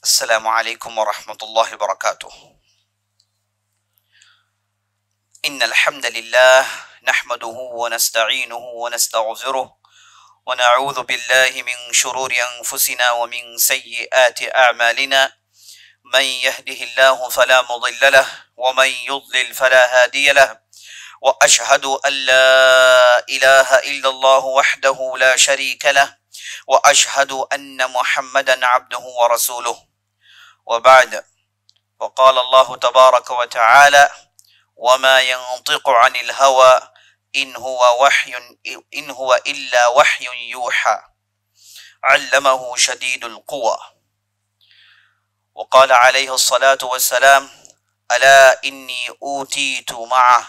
السلام علیکم ورحمۃ اللہ وبرکاتہ۔ ان الحمد للہ نحمده ونستعینه ونستغفره ونعوذ باللہ من شرور انفسنا ومن سیئات اعمالنا من يهده الله فلا مضل له ومن يضلل فلا هادي له واشهد ان لا اله الا الله وحده لا شريك له واشهد ان محمدا عبده ورسوله وبعد، وقال الله تبارك وتعالى وما ينطق عن الهوى إن هو إلا وحي يوحى علمه شديد القوى. وقال عليه الصلاة والسلام ألا إني أوتيت معه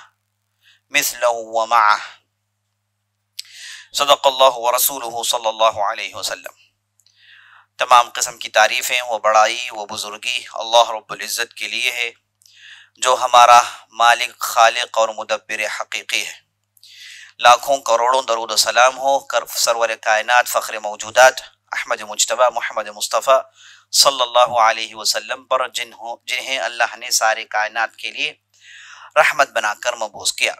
مثله ومعه. صدق الله ورسوله صلی اللہ علیہ وسلم۔ تمام قسم کی تعریفیں و بڑائی و بزرگی اللہ رب العزت کے لیے ہے، جو ہمارا مالک، خالق اور مدبر حقیقی ہے۔ لاکھوں کروڑوں درود و سلام ہو کر سرور کائنات، فخر موجودات احمد مجتبیٰ محمد مصطفیٰ صلی اللہ علیہ وسلم پر، جنہیں اللہ نے سارے کائنات کے لیے رحمت بنا کر مبعوث کیا۔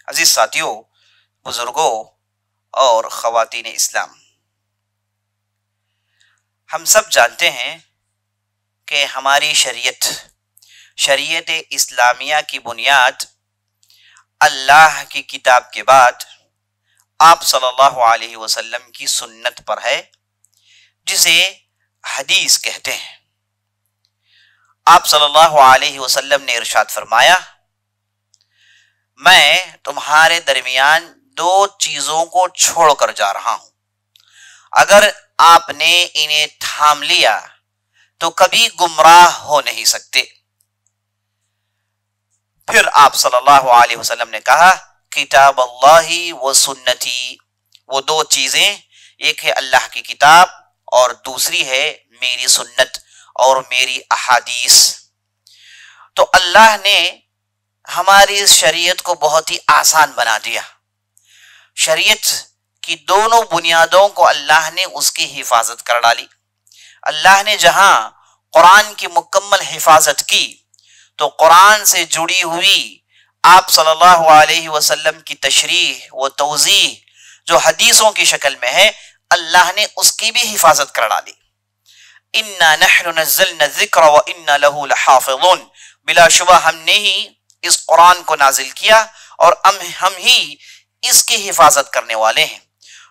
عزیز ساتھیوں، بزرگوں اور خواتین اسلام، ہم سب جانتے ہیں کہ ہماری شریعت اسلامیہ کی بنیاد اللہ کی کتاب کے بعد آپ صلی اللہ علیہ وسلم کی سنت پر ہے، جسے حدیث کہتے ہیں۔ آپ صلی اللہ علیہ وسلم نے ارشاد فرمایا، میں تمہارے درمیان دو چیزوں کو چھوڑ کر جا رہا ہوں، اگر آپ نے انہیں تھام لیا تو کبھی گمراہ ہو نہیں سکتے۔ پھر آپ صلی اللہ علیہ وسلم نے کہا، کتاب اللہ و سنتی۔ وہ دو چیزیں، ایک ہے اللہ کی کتاب اور دوسری ہے میری سنت اور میری احادیث۔ تو اللہ نے ہماری اس شریعت کو بہت ہی آسان بنا دیا۔ شریعت کی دونوں بنیادوں کو اللہ نے اس کی حفاظت کر ڈالی۔ اللہ نے جہاں قرآن کی مکمل حفاظت کی، تو قرآن سے جڑی ہوئی آپ صلی اللہ علیہ وسلم کی تشریح و توضیح جو حدیثوں کی شکل میں ہے، اللہ نے اس کی بھی حفاظت کر ڈالی۔ اِنَّا نَحْنُ نَزَّلْنَا الذِّكْرَ وَإِنَّا لَهُ لَحَافِظُونَ۔ بلا شبہ ہم نے ہی اس قرآن کو نازل کیا اور ہم ہی اس کی حفاظت کرنے والے ہیں۔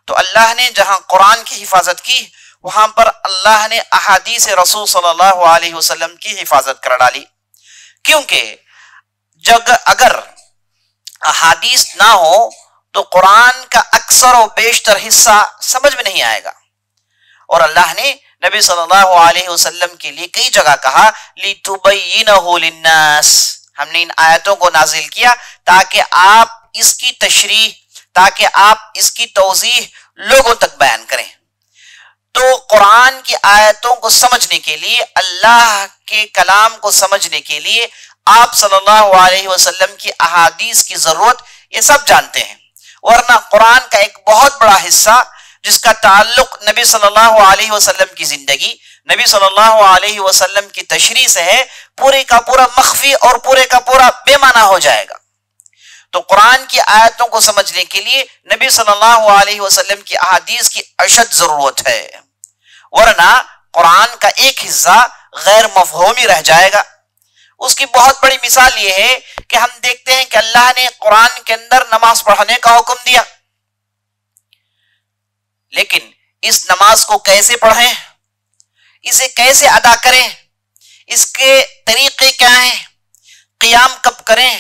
تو اللہ نے جہاں قرآن کی حفاظت کی، وہاں پر اللہ نے احادیث رسول صلی اللہ علیہ وسلم کی حفاظت کر ڈالی، کیونکہ اگر احادیث نہ ہو تو قرآن کا اکثر و بیشتر حصہ سمجھ میں نہیں آئے گا۔ اور اللہ نے نبی صلی اللہ علیہ وسلم کے لیے کئی جگہ کہا، لِتُبَيِّنَهُ لِلنَّاسِ۔ ہم نے ان آیتوں کو نازل کیا تاکہ آپ اس کی تشریح، تاکہ آپ اس کی توضیح لوگوں تک بیان کریں۔ تو قرآن کی آیتوں کو سمجھنے کے لیے، اللہ کے کلام کو سمجھنے کے لیے آپ صلی اللہ علیہ وسلم کی احادیث کی ضرورت یہ سب جانتے ہیں۔ ورنہ قرآن کا ایک بہت بڑا حصہ جس کا تعلق نبی صلی اللہ علیہ وسلم کی زندگی، نبی صلی اللہ علیہ وسلم کی تشریح سے ہے، پورے کا پورا مخفی اور پورے کا پورا بے معنی ہو جائے گا۔ تو قرآن کی آیتوں کو سمجھنے کے لیے نبی صلی اللہ علیہ وسلم کی احادیث کی اشد ضرورت ہے، ورنہ قرآن کا ایک حصہ غیر مفہومی رہ جائے گا۔ اس کی بہت بڑی مثال یہ ہے کہ ہم دیکھتے ہیں کہ اللہ نے قرآن کے اندر نماز پڑھنے کا حکم دیا، لیکن اس نماز کو کیسے پڑھیں، اسے کیسے ادا کریں، اس کے طریقے کیا ہیں، قیام کب کریں،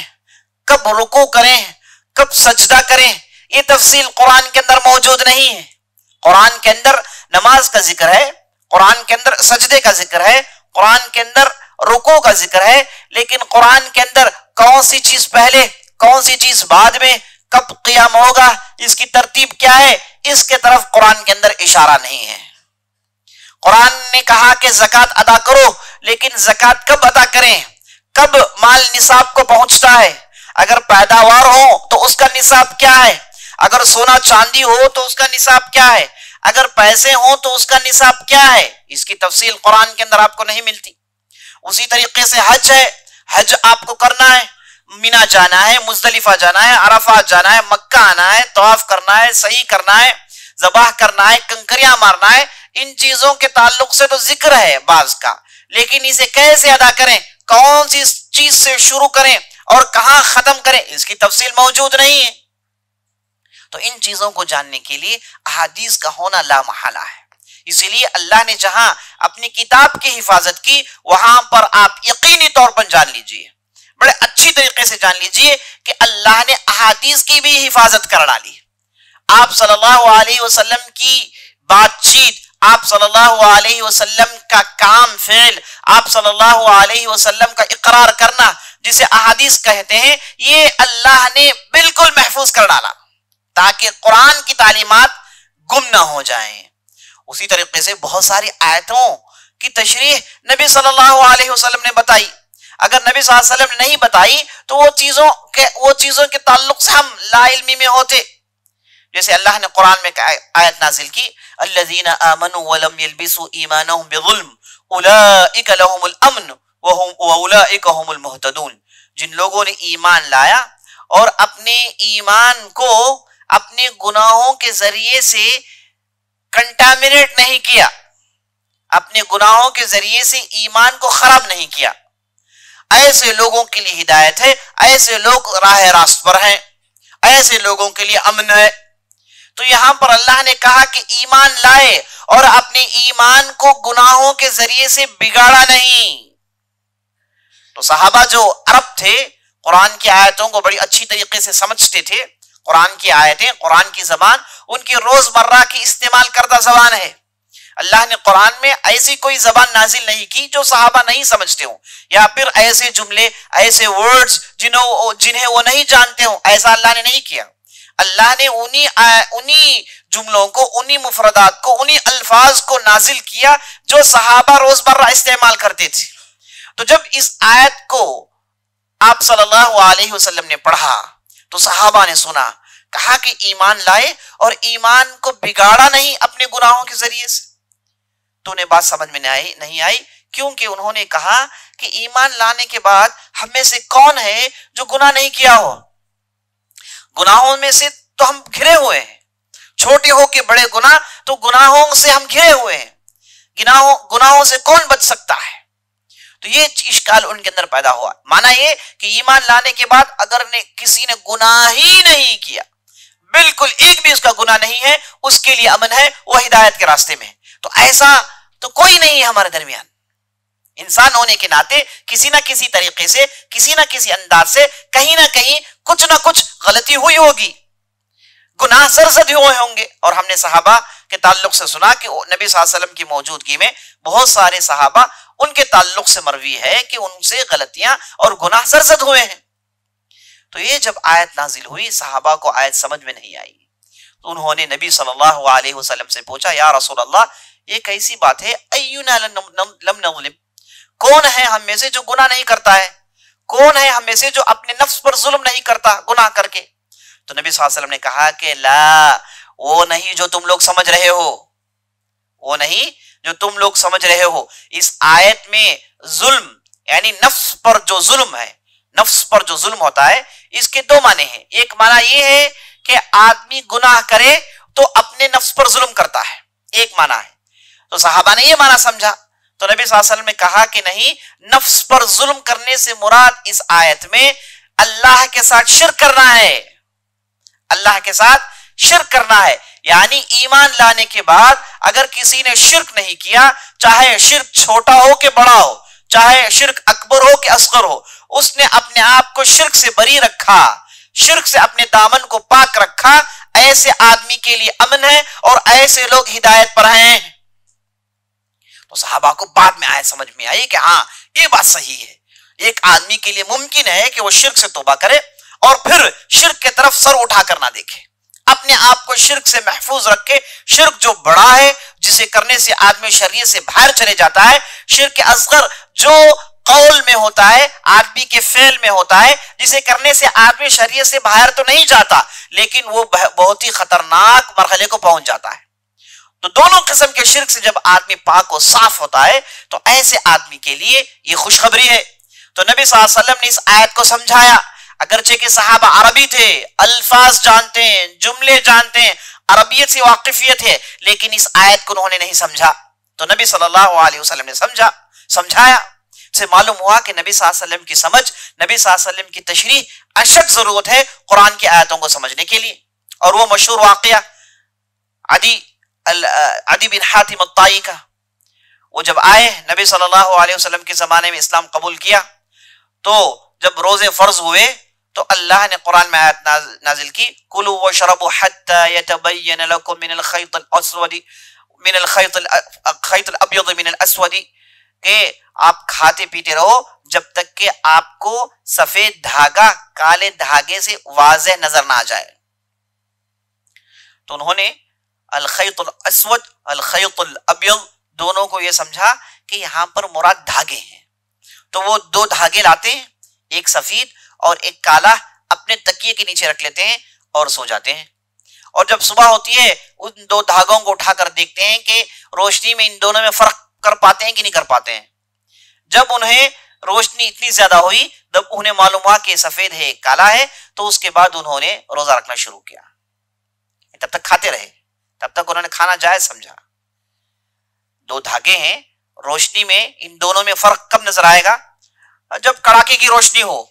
کب رکوع کریں، کب سجدہ کریں، یہ تفصیل قرآن کے اندر موجود نہیں ہے۔ قرآن کے اندر نماز کا ذکر ہے، قرآن کے اندر سجدے کا ذکر ہے، قرآن کے اندر رکوع کا ذکر ہے، لیکن قرآن کے اندر کون سی چیز پہلے، کون سی چیز بعد میں، کب قیام ہوگا، اس کی ترتیب کیا ہے، اس کے طرف قرآن کے اندر اشارہ نہیں ہے۔ قرآن نے کہا کہ زکوٰۃ ادا کرو، لیکن زکوٰۃ کب ادا کریں، کب مال نصاب کو پہنچتا ہے، اگر پیداوار ہو تو اس کا نصاب کیا ہے، اگر سونا چاندی ہو تو اس کا نصاب کیا ہے، اگر پیسے ہوں تو اس کا نصاب کیا ہے، اس کی تفصیل قرآن کے اندر آپ کو نہیں ملتی۔ اسی طریقے سے حج ہے، حج آپ کو کرنا ہے، مینا جانا ہے، مزدلفہ جانا ہے، عرفات جانا ہے، مکہ آنا ہے، طواف کرنا ہے، صحیح کرنا ہے، ذبح کرنا ہے، کنکریاں مارنا ہے، ان چیزوں کے تعلق سے تو ذکر ہے بعض کا، لیکن اسے کیسے ادا کریں، کون سی چیز سے شروع کریں اور کہاں ختم کریں، اس کی تفصیل موجود نہیں ہے۔ تو ان چیزوں کو جاننے کے لیے احادیث کا ہونا لا محالہ ہے۔ اسی لیے اللہ نے جہاں اپنی کتاب کی حفاظت کی، وہاں پر آپ یقینی طور پر جان لیجئے، بڑے اچھی طریقے سے جان لیجئے کہ اللہ نے احادیث کی بھی حفاظت کر ڈالی۔ آپ صلی اللہ علیہ وسلم کی بات چیت، آپ صلی اللہ علیہ وسلم کا کام فعل، آپ صلی اللہ علیہ وسلم کا اقرار کرنا، جسے احادیث کہتے ہیں، یہ اللہ نے بالکل محفوظ کر ڈالا تاکہ قرآن کی تعلیمات گم نہ ہو جائیں۔ اسی طریقے سے بہت ساری آیتوں کی تشریح نبی صلی اللہ علیہ وسلم نے بتائی، اگر نبی صلی اللہ علیہ وسلم نے نہیں بتائی تو وہ چیزوں کے تعلق سے ہم لا علمی میں ہوتے۔ جیسے اللہ نے قرآن میں آیت نازل کی، الذین آمنوا ولم يلبسوا ایمانهم بظلم اولئک لهم الامن واولئک هم المہتدون، جن لوگوں نے ایمان لایا اور اپنے ایمان کو اپنے گناہوں کے ذریعے سے کنٹامینیٹ نہیں کیا، اپنے گناہوں کے ذریعے سے ایمان کو خراب نہیں کیا، ایسے لوگوں کے لیے ہدایت ہے، ایسے لوگ راہ راست پر ہیں، ایسے لوگوں کے لیے امن ہے۔ تو یہاں پر اللہ نے کہا کہ ایمان لائے اور اپنے ایمان کو گناہوں کے ذریعے سے بگاڑا نہیں۔ تو صحابہ جو عرب تھے، قرآن کی آیتوں کو بڑی اچھی طریقے سے سمجھتے تھے، قرآن کی آیتیں، قرآن کی زبان ان کی روزمرہ کی استعمال کردہ زبان ہے۔ اللہ نے قرآن میں ایسی کوئی زبان نازل نہیں کی جو صحابہ نہیں سمجھتے ہوں، یا پھر ایسے جملے، ایسے ورڈز جنہیں وہ نہیں جانتے ہوں، ایسا اللہ نے نہیں کیا۔ اللہ نے انہی جملوں کو، انہی مفردات کو، انہی الفاظ کو نازل کیا جو صحابہ روزمرہ استعمال کرتے تھے۔ تو جب اس آیت کو آپ صلی اللہ علیہ وسلم نے پڑھا تو صحابہ نے سنا، کہا کہ ایمان لائے اور ایمان کو بگاڑا نہیں اپنے گناہوں کے ذریعے سے۔ تو انہیں بات سمجھ میں نہیں آئی، کیونکہ انہوں نے کہا کہ ایمان لانے کے بعد ہم میں سے کون ہے جو گناہ نہیں کیا ہو؟ گناہوں میں سے تو ہم گھرے ہوئے ہیں، چھوٹے ہو کے بڑے گناہ، تو گناہوں سے ہم گھرے ہوئے ہیں، گناہوں سے کون بچ سکتا ہے؟ تو یہ اشکال ان کے اندر پیدا ہوا۔ مانا یہ کہ ایمان لانے کے بعد اگر کسی نے گناہ ہی نہیں کیا، بالکل ایک بھی اس کا گناہ نہیں ہے، اس کے لیے امن ہے، وہ ہدایت کے راستے میں ہے۔ تو ایسا تو کوئی نہیں ہے ہمارے درمیان۔ انسان ہونے کے ناطے کسی نہ کسی طریقے سے، کسی نہ کسی انداز سے، کہیں نہ کہیں کچھ نہ کچھ غلطی ہوئی ہوگی، گناہ سرزد ہوئے ہوں گے۔ اور ہم نے صحابہ کے تعلق سے سنا کہ نبی صلی اللہ علیہ وسلم کی موجودگی میں بہت سارے صحابہ، ان کے تعلق سے مروی ہے کہ ان سے غلطیاں اور گناہ سرزد ہوئے ہیں۔ تو یہ جب آیت نازل ہوئی، صحابہ کو آیت سمجھ میں نہیں آئی، تو انہوں نے نبی صلی اللہ علیہ وسلم سے پوچھا، یا رسول اللہ، یہ کیسی بات ہے؟ اینا لم نظلم، کون ہے ہم میں سے جو گناہ نہیں کرتا ہے؟ کون ہے ہم میں سے جو اپنے نفس پر ظلم نہیں کرتا گناہ کر کے؟ تو نبی صلی اللہ علیہ وسلم نے کہا کہ لا، وہ نہیں جو تم لوگ سمجھ رہے ہو، وہ نہیں جو تم لوگ سمجھ رہے ہو۔ اس آیت میں ظلم یعنی نفس پر جو ظلم ہے، نفس پر جو ظلم ہوتا ہے، اس کے دو معنی ہیں۔ ایک معنی یہ ہے کہ آدمی گناہ کرے تو اپنے نفس پر ظلم کرتا ہے، ایک معنی ہے۔ تو صحابہ نے یہ معنی سمجھا، تو نبی صلی اللہ علیہ وسلم نے کہا کہ نہیں، نفس پر ظلم کرنے سے مراد اس آیت میں اللہ کے ساتھ شرک کرنا ہے، اللہ کے ساتھ شرک کرنا ہے۔ یعنی ایمان لانے کے بعد اگر کسی نے شرک نہیں کیا، چاہے شرک چھوٹا ہو کہ بڑا ہو، چاہے شرک اکبر ہو کہ اصغر ہو، اس نے اپنے آپ کو شرک سے بری رکھا، شرک سے اپنے دامن کو پاک رکھا، ایسے آدمی کے لیے امن ہے اور ایسے لوگ ہدایت پر ہیں۔ تو صحابہ کو بعد میں آیت سمجھ میں آئی کہ ہاں، یہ بات صحیح ہے، ایک آدمی کے لیے ممکن ہے کہ وہ شرک سے توبہ کرے اور پھر شرک کی طرف سر اٹھا کر نہ دیکھے، اپنے آپ کو شرک سے محفوظ رکھے۔ شرک جو بڑا ہے، جسے کرنے سے آدمی شریعت سے باہر چلے جاتا ہے، شرک اصغر جو قول میں ہوتا ہے، آدمی کے فعل میں ہوتا ہے، جسے کرنے سے آدمی شریعت سے باہر تو نہیں جاتا لیکن وہ بہت ہی خطرناک مرحلے کو پہنچ جاتا ہے۔ تو دونوں قسم کے شرک سے جب آدمی پاک و صاف ہوتا ہے تو ایسے آدمی کے لیے یہ خوشخبری ہے. تو نبی صلی اللہ علیہ وسلم نے اس آیت کو سمجھایا. اگرچہ کہ صحابہ عربی تھے، الفاظ جانتے ہیں، جملے جانتے ہیں، عربیت سے واقفیت ہے، لیکن اس آیت کو انہوں نے نہیں سمجھا. تو نبی صلی اللہ علیہ وسلم نے سمجھایا. سے معلوم ہوا کہ نبی صلی اللہ علیہ وسلم کی سمجھ، نبی صلی اللہ علیہ وسلم کی تشریح اشد ضرورت ہے قرآن کی آیتوں کو سمجھنے کے لیے. اور وہ مشہور واقعہ عدی بن حاتم الطائی کا، وہ جب آئے نبی صلی اللہ علیہ وسلم کے زمانے میں اسلام قبول کیا، تو جب روزے فرض ہوئے تو اللہ نے قرآن میں آیت نازل کی، کلوا واشربوا حتى يتبين لكم من الخيط الابيض من الاسود، کہ آپ کھاتے پیتے رہو جب تک کہ آپ کو سفید دھاگا کالے دھاگے سے واضح نظر نہ آ جائے. تو انہوں نے الخیط الاسود الخیط الابیض دونوں کو یہ سمجھا کہ یہاں پر مراد دھاگے ہیں. تو وہ دو دھاگے لاتے ہیں، ایک سفید اور ایک کالا، اپنے تکیے کے نیچے رکھ لیتے ہیں اور سو جاتے ہیں. اور جب صبح ہوتی ہے ان دو دھاگوں کو اٹھا کر دیکھتے ہیں کہ روشنی میں ان دونوں میں فرق کر پاتے ہیں کہ نہیں کر پاتے ہیں. جب انہیں روشنی اتنی زیادہ ہوئی، جب انہیں معلوم ہوا کہ سفید ہے کالا ہے، تو اس کے بعد انہوں نے روزہ رکھنا شروع کیا. تب تک کھاتے رہے، تب تک انہوں نے کھانا جائز سمجھا. دو دھاگے ہیں، روشنی میں ان دونوں میں فرق کب نظر آئے گا؟ جب کڑاکے کی روشنی ہو،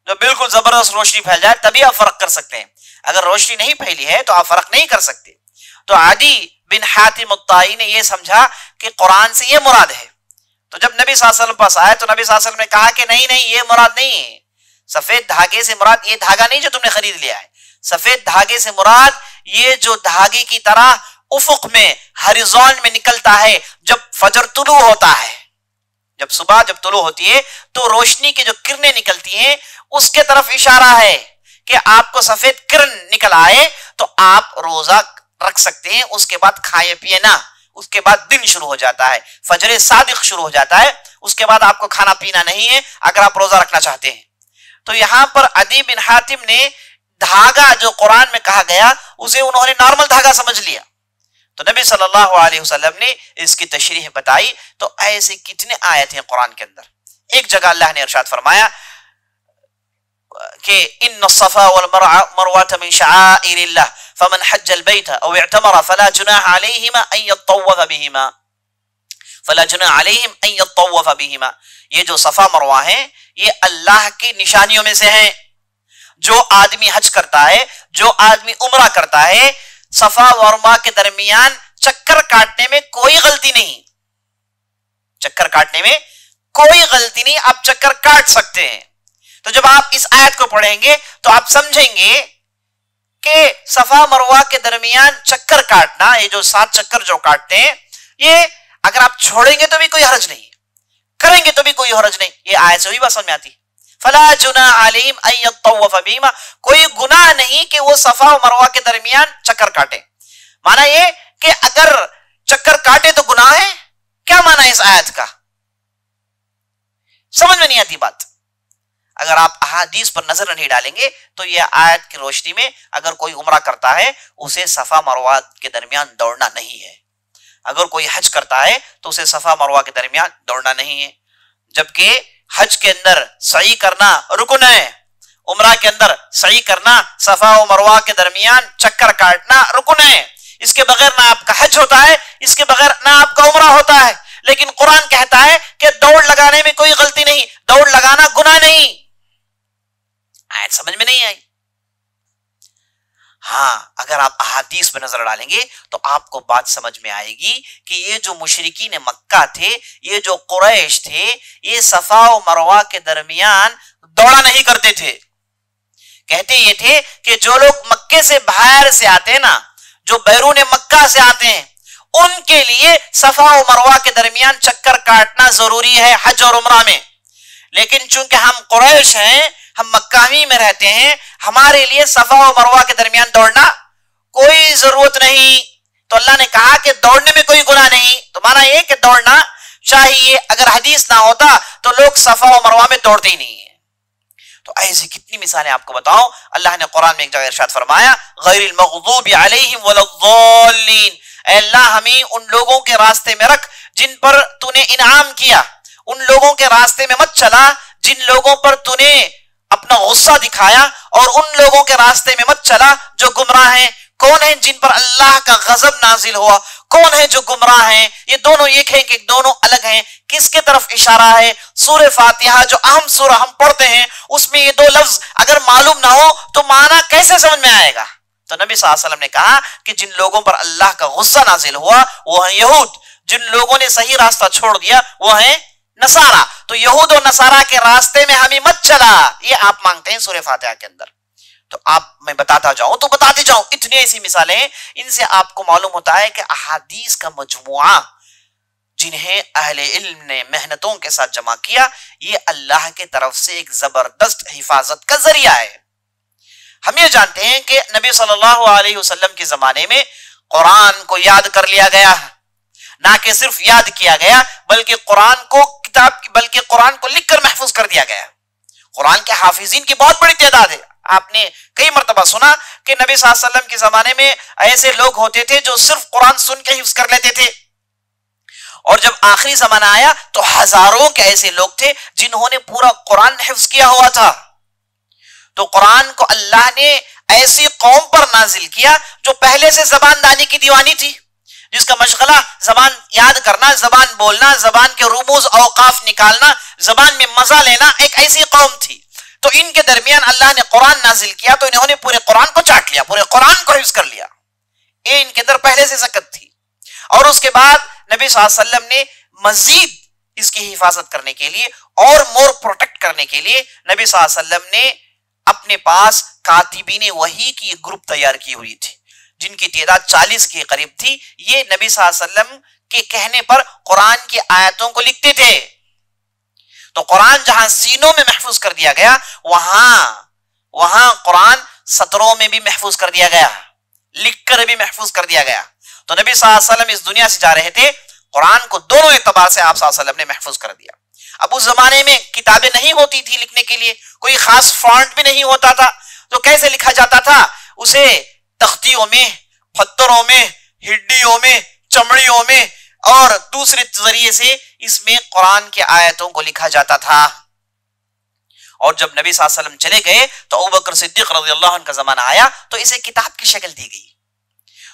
جب بالکل زبردست روشنی پھیل جائے تبھی آپ فرق کر سکتے ہیں. اگر روشنی نہیں پھیلی ہے تو آپ فرق نہیں کر سکتے. تو عدی بن حاتم الطائی نے یہ سمجھا کہ قرآن سے یہ مراد ہے. تو جب نبی صلی اللہ علیہ وسلم پاس آئے تو نبی صلی اللہ علیہ وسلم نے کہا کہ نہیں یہ مراد نہیں ہے. سفید دھاگے سے مراد یہ دھاگا نہیں جو تم نے خرید لیا ہے. سفید دھاگے سے مراد یہ جو دھاگے کی طرح افق میں ہریزون میں نکلتا ہے جب فجر طلوع ہوتا ہے. جب صبح جب طلوع ہوتی ہے تو روشنی کی جو کرنیں نکلتی ہیں اس کے طرف اشارہ ہے کہ آپ کو سفید کرن نکل آئے تو آپ روزہ رکھ سکتے ہیں. اس کے بعد کھائے پیے نہ، اس کے بعد دن شروع ہو جاتا ہے، فجر صادق شروع ہو جاتا ہے. اس کے بعد آپ کو کھانا پینا نہیں ہے اگر آپ روزہ رکھنا چاہتے ہیں. تو یہاں پر عدی بن حاتم نے دھاگا جو قرآن میں کہا گیا اسے انہوں نے نارمل دھاگا سمجھ لیا. تو نبی صلی اللہ علیہ وسلم نے اس کی تشریح بتائی. تو ایسے کتنے آیت ہیں قرآن کے اندر. ایک جگہ اللہ نے ارشاد فرمایا کہ ان الصفا والمروة من شعائر الله فمن حج البيت او اعتمر فلا جناح عليهما ان يطوف بهما. یہ جو صفا مروہ ہیں یہ اللہ کی نشانیوں میں سے ہیں. جو آدمی حج کرتا ہے، جو آدمی عمرہ کرتا ہے، صفا و مروہ کے درمیان چکر کاٹنے میں کوئی غلطی نہیں. چکر کاٹنے میں کوئی غلطی نہیں، آپ چکر کاٹ سکتے ہیں. تو جب آپ اس آیت کو پڑھیں گے تو آپ سمجھیں گے کہ صفا مروہ کے درمیان چکر کاٹنا، یہ جو 7 چکر جو کاٹتے ہیں، یہ اگر آپ چھوڑیں گے تو بھی کوئی حرج نہیں، کریں گے تو بھی کوئی حرج نہیں. یہ آیت سے وہی بات سمجھ میں آتی. فلا جناح علیہم ان یطوف بہما، کوئی گناہ نہیں کہ وہ صفا و مروہ کے درمیان چکر کاٹے. معنی یہ کہ اگر چکر کاٹے تو گناہ ہے. کیا معنی ہے اس آیت کا؟ سمجھ میں نہیں آتی بات. اگر آپ احادیث پر نظر نہیں ڈالیں گے تو یہ آیت کی روشنی میں اگر کوئی عمرہ کرتا ہے اسے صفا مروہ کے درمیان دوڑنا نہیں ہے. اگر کوئی حج کرتا ہے تو اسے صفا مروہ کے درمیان دوڑنا نہیں ہے. جبکہ حج کے اندر سعی کرنا رکن ہے، عمرہ کے اندر سعی کرنا، صفا و مروہ کے درمیان چکر کاٹنا رکن ہے. اس کے بغیر نہ آپ کا حج ہوتا ہے، اس کے بغیر نہ آپ کا عمرہ ہوتا ہے. لیکن قرآن کہتا ہے کہ دوڑ لگانے میں کوئی غلطی نہیں، دوڑ لگانا گناہ نہیں. آیت سمجھ میں نہیں آئی؟ ہاں، اگر آپ احادیث پہ نظر ڈالیں گے تو آپ کو بات سمجھ میں آئے گی کہ یہ جو مشرکین مکہ تھے، یہ جو قریش تھے، یہ صفا و مروہ کے درمیان دوڑا نہیں کرتے تھے. کہتے یہ تھے کہ جو لوگ مکے سے باہر سے آتے ہیں نا، جو بیرون مکہ سے آتے ہیں، ان کے لیے صفا و مروہ کے درمیان چکر کاٹنا ضروری ہے حج اور عمرہ میں. لیکن چونکہ ہم قریش ہیں، ہم مکہ میں رہتے ہیں، ہمارے لیے صفا و مروہ کے درمیان دوڑنا کوئی ضرورت نہیں. تو اللہ نے کہا کہ دوڑنے میں کوئی گناہ نہیں. تو مانا یہ کہ دوڑنا چاہیے. اگر حدیث نہ ہوتا تو لوگ صفا و مروہ میں دوڑتے ہی نہیں ہیں. تو ایسی کتنی مثالیں آپ کو بتاؤں. اللہ نے قرآن میں ایک جگہ ارشاد فرمایا غیر المغضوب علیہم ولا الضالین، اے اللہ ہمیں ان لوگوں کے راستے میں رکھ جن پر تو نے انعام کیا، ان لوگوں کے راستے میں مت چلا جن لوگوں پر تو نے اپنا غصہ دکھایا، اور ان لوگوں کے راستے میں مت چلا جو گمراہ ہیں۔ کون ہیں جن پر اللہ کا غضب نازل ہوا؟ کون ہے جو گمراہ ہیں؟ یہ دونوں ایک ہیں کہ دونوں الگ ہیں؟ کس کے طرف اشارہ ہے؟ سورہ فاتحہ جو اہم سورہ ہم پڑھتے ہیں اس میں یہ دو لفظ اگر معلوم نہ ہو تو معنی کیسے سمجھ میں آئے گا؟ تو نبی صلی اللہ علیہ وسلم نے کہا کہ جن لوگوں پر اللہ کا غصہ نازل ہوا وہ ہیں یہود، جن لوگوں نے صحیح راستہ چھوڑ دیا وہ ہیں نصارہ۔ تو یہود و نصارہ کے راستے میں ہمیں مت چلا، یہ آپ مانگتے ہیں سورہ فاتحہ کے اندر۔ تو آپ میں بتاتا جاؤں تو بتاتے جاؤں، اتنی ایسی مثالیں ہیں، ان سے آپ کو معلوم ہوتا ہے کہ احادیث کا مجموعہ جنہیں اہل علم نے محنتوں کے ساتھ جمع کیا، یہ اللہ کے طرف سے ایک زبردست حفاظت کا ذریعہ ہے۔ ہم یہ جانتے ہیں کہ نبی صلی اللہ علیہ وسلم کے زمانے میں قرآن کو یاد کر لیا گیا، نہ کہ صرف یاد کیا گیا بلکہ قرآن کو لکھ کر محفوظ کر دیا گیا۔ قرآن کے حافظین کی بہت بڑی تعداد ہے۔ آپ نے کئی مرتبہ سنا کہ نبی صلی اللہ علیہ وسلم کے زمانے میں ایسے لوگ ہوتے تھے جو صرف قرآن سن کے حفظ کر لیتے تھے، اور جب آخری زمانہ آیا تو ہزاروں کے ایسے لوگ تھے جنہوں نے پورا قرآن حفظ کیا ہوا تھا۔ تو قرآن کو اللہ نے ایسی قوم پر نازل کیا جو پہلے سے زبان دانی کی دیوانی تھی، جس کا مشغلہ زبان یاد کرنا، زبان بولنا، زبان کے رموز اوقاف نکالنا، زبان میں مزہ لینا، ایک ایسی قوم تھی۔ تو ان کے درمیان اللہ نے قرآن نازل کیا تو انہوں نے پورے قرآن کو چاٹ لیا، پورے قرآن کو حفظ کر لیا، یہ ان کے اندر پہلے سے سکت تھی۔ اور اس کے بعد نبی صلی اللہ علیہ وسلم نے مزید اس کی حفاظت کرنے کے لیے اور مور پروٹیکٹ کرنے کے لیے نبی صلی اللہ علیہ وسلم نے اپنے پاس کاتبین وحی کی ایک گروپ تیار کی ہوئی تھی، جن کی تعداد 40 کے قریب تھی۔ یہ نبی صلی اللہ علیہ وسلم کے کہنے پر قرآن کی آیتوں کو لکھتے تھے۔ تو قرآن جہاں سینوں میں محفوظ کر دیا گیا، وہاں قرآن سطروں میں بھی محفوظ کر دیا گیا، لکھ کر بھی محفوظ کر دیا گیا۔ تو نبی صلی اللہ علیہ وسلم اس دنیا سے جا رہے تھے، قرآن کو دونوں اعتبار سے آپ صلی اللہ علیہ وسلم نے محفوظ کر دیا۔ اب اس زمانے میں کتابیں نہیں ہوتی تھی لکھنے کے لیے، کوئی خاص فونٹ بھی نہیں ہوتا تھا، تو کیسے لکھا جاتا تھا؟ اسے تختیوں میں، پتھروں میں، ہڈیوں میں، چمڑیوں میں اور دوسرے ذریعے سے اس میں قرآن کی آیتوں کو لکھا جاتا تھا۔ اور جب نبی صلی اللہ علیہ وسلم چلے گئے تو ابوبکر صدیق رضی اللہ عنہ کا زمانہ آیا تو اسے کتاب کی شکل دی گئی۔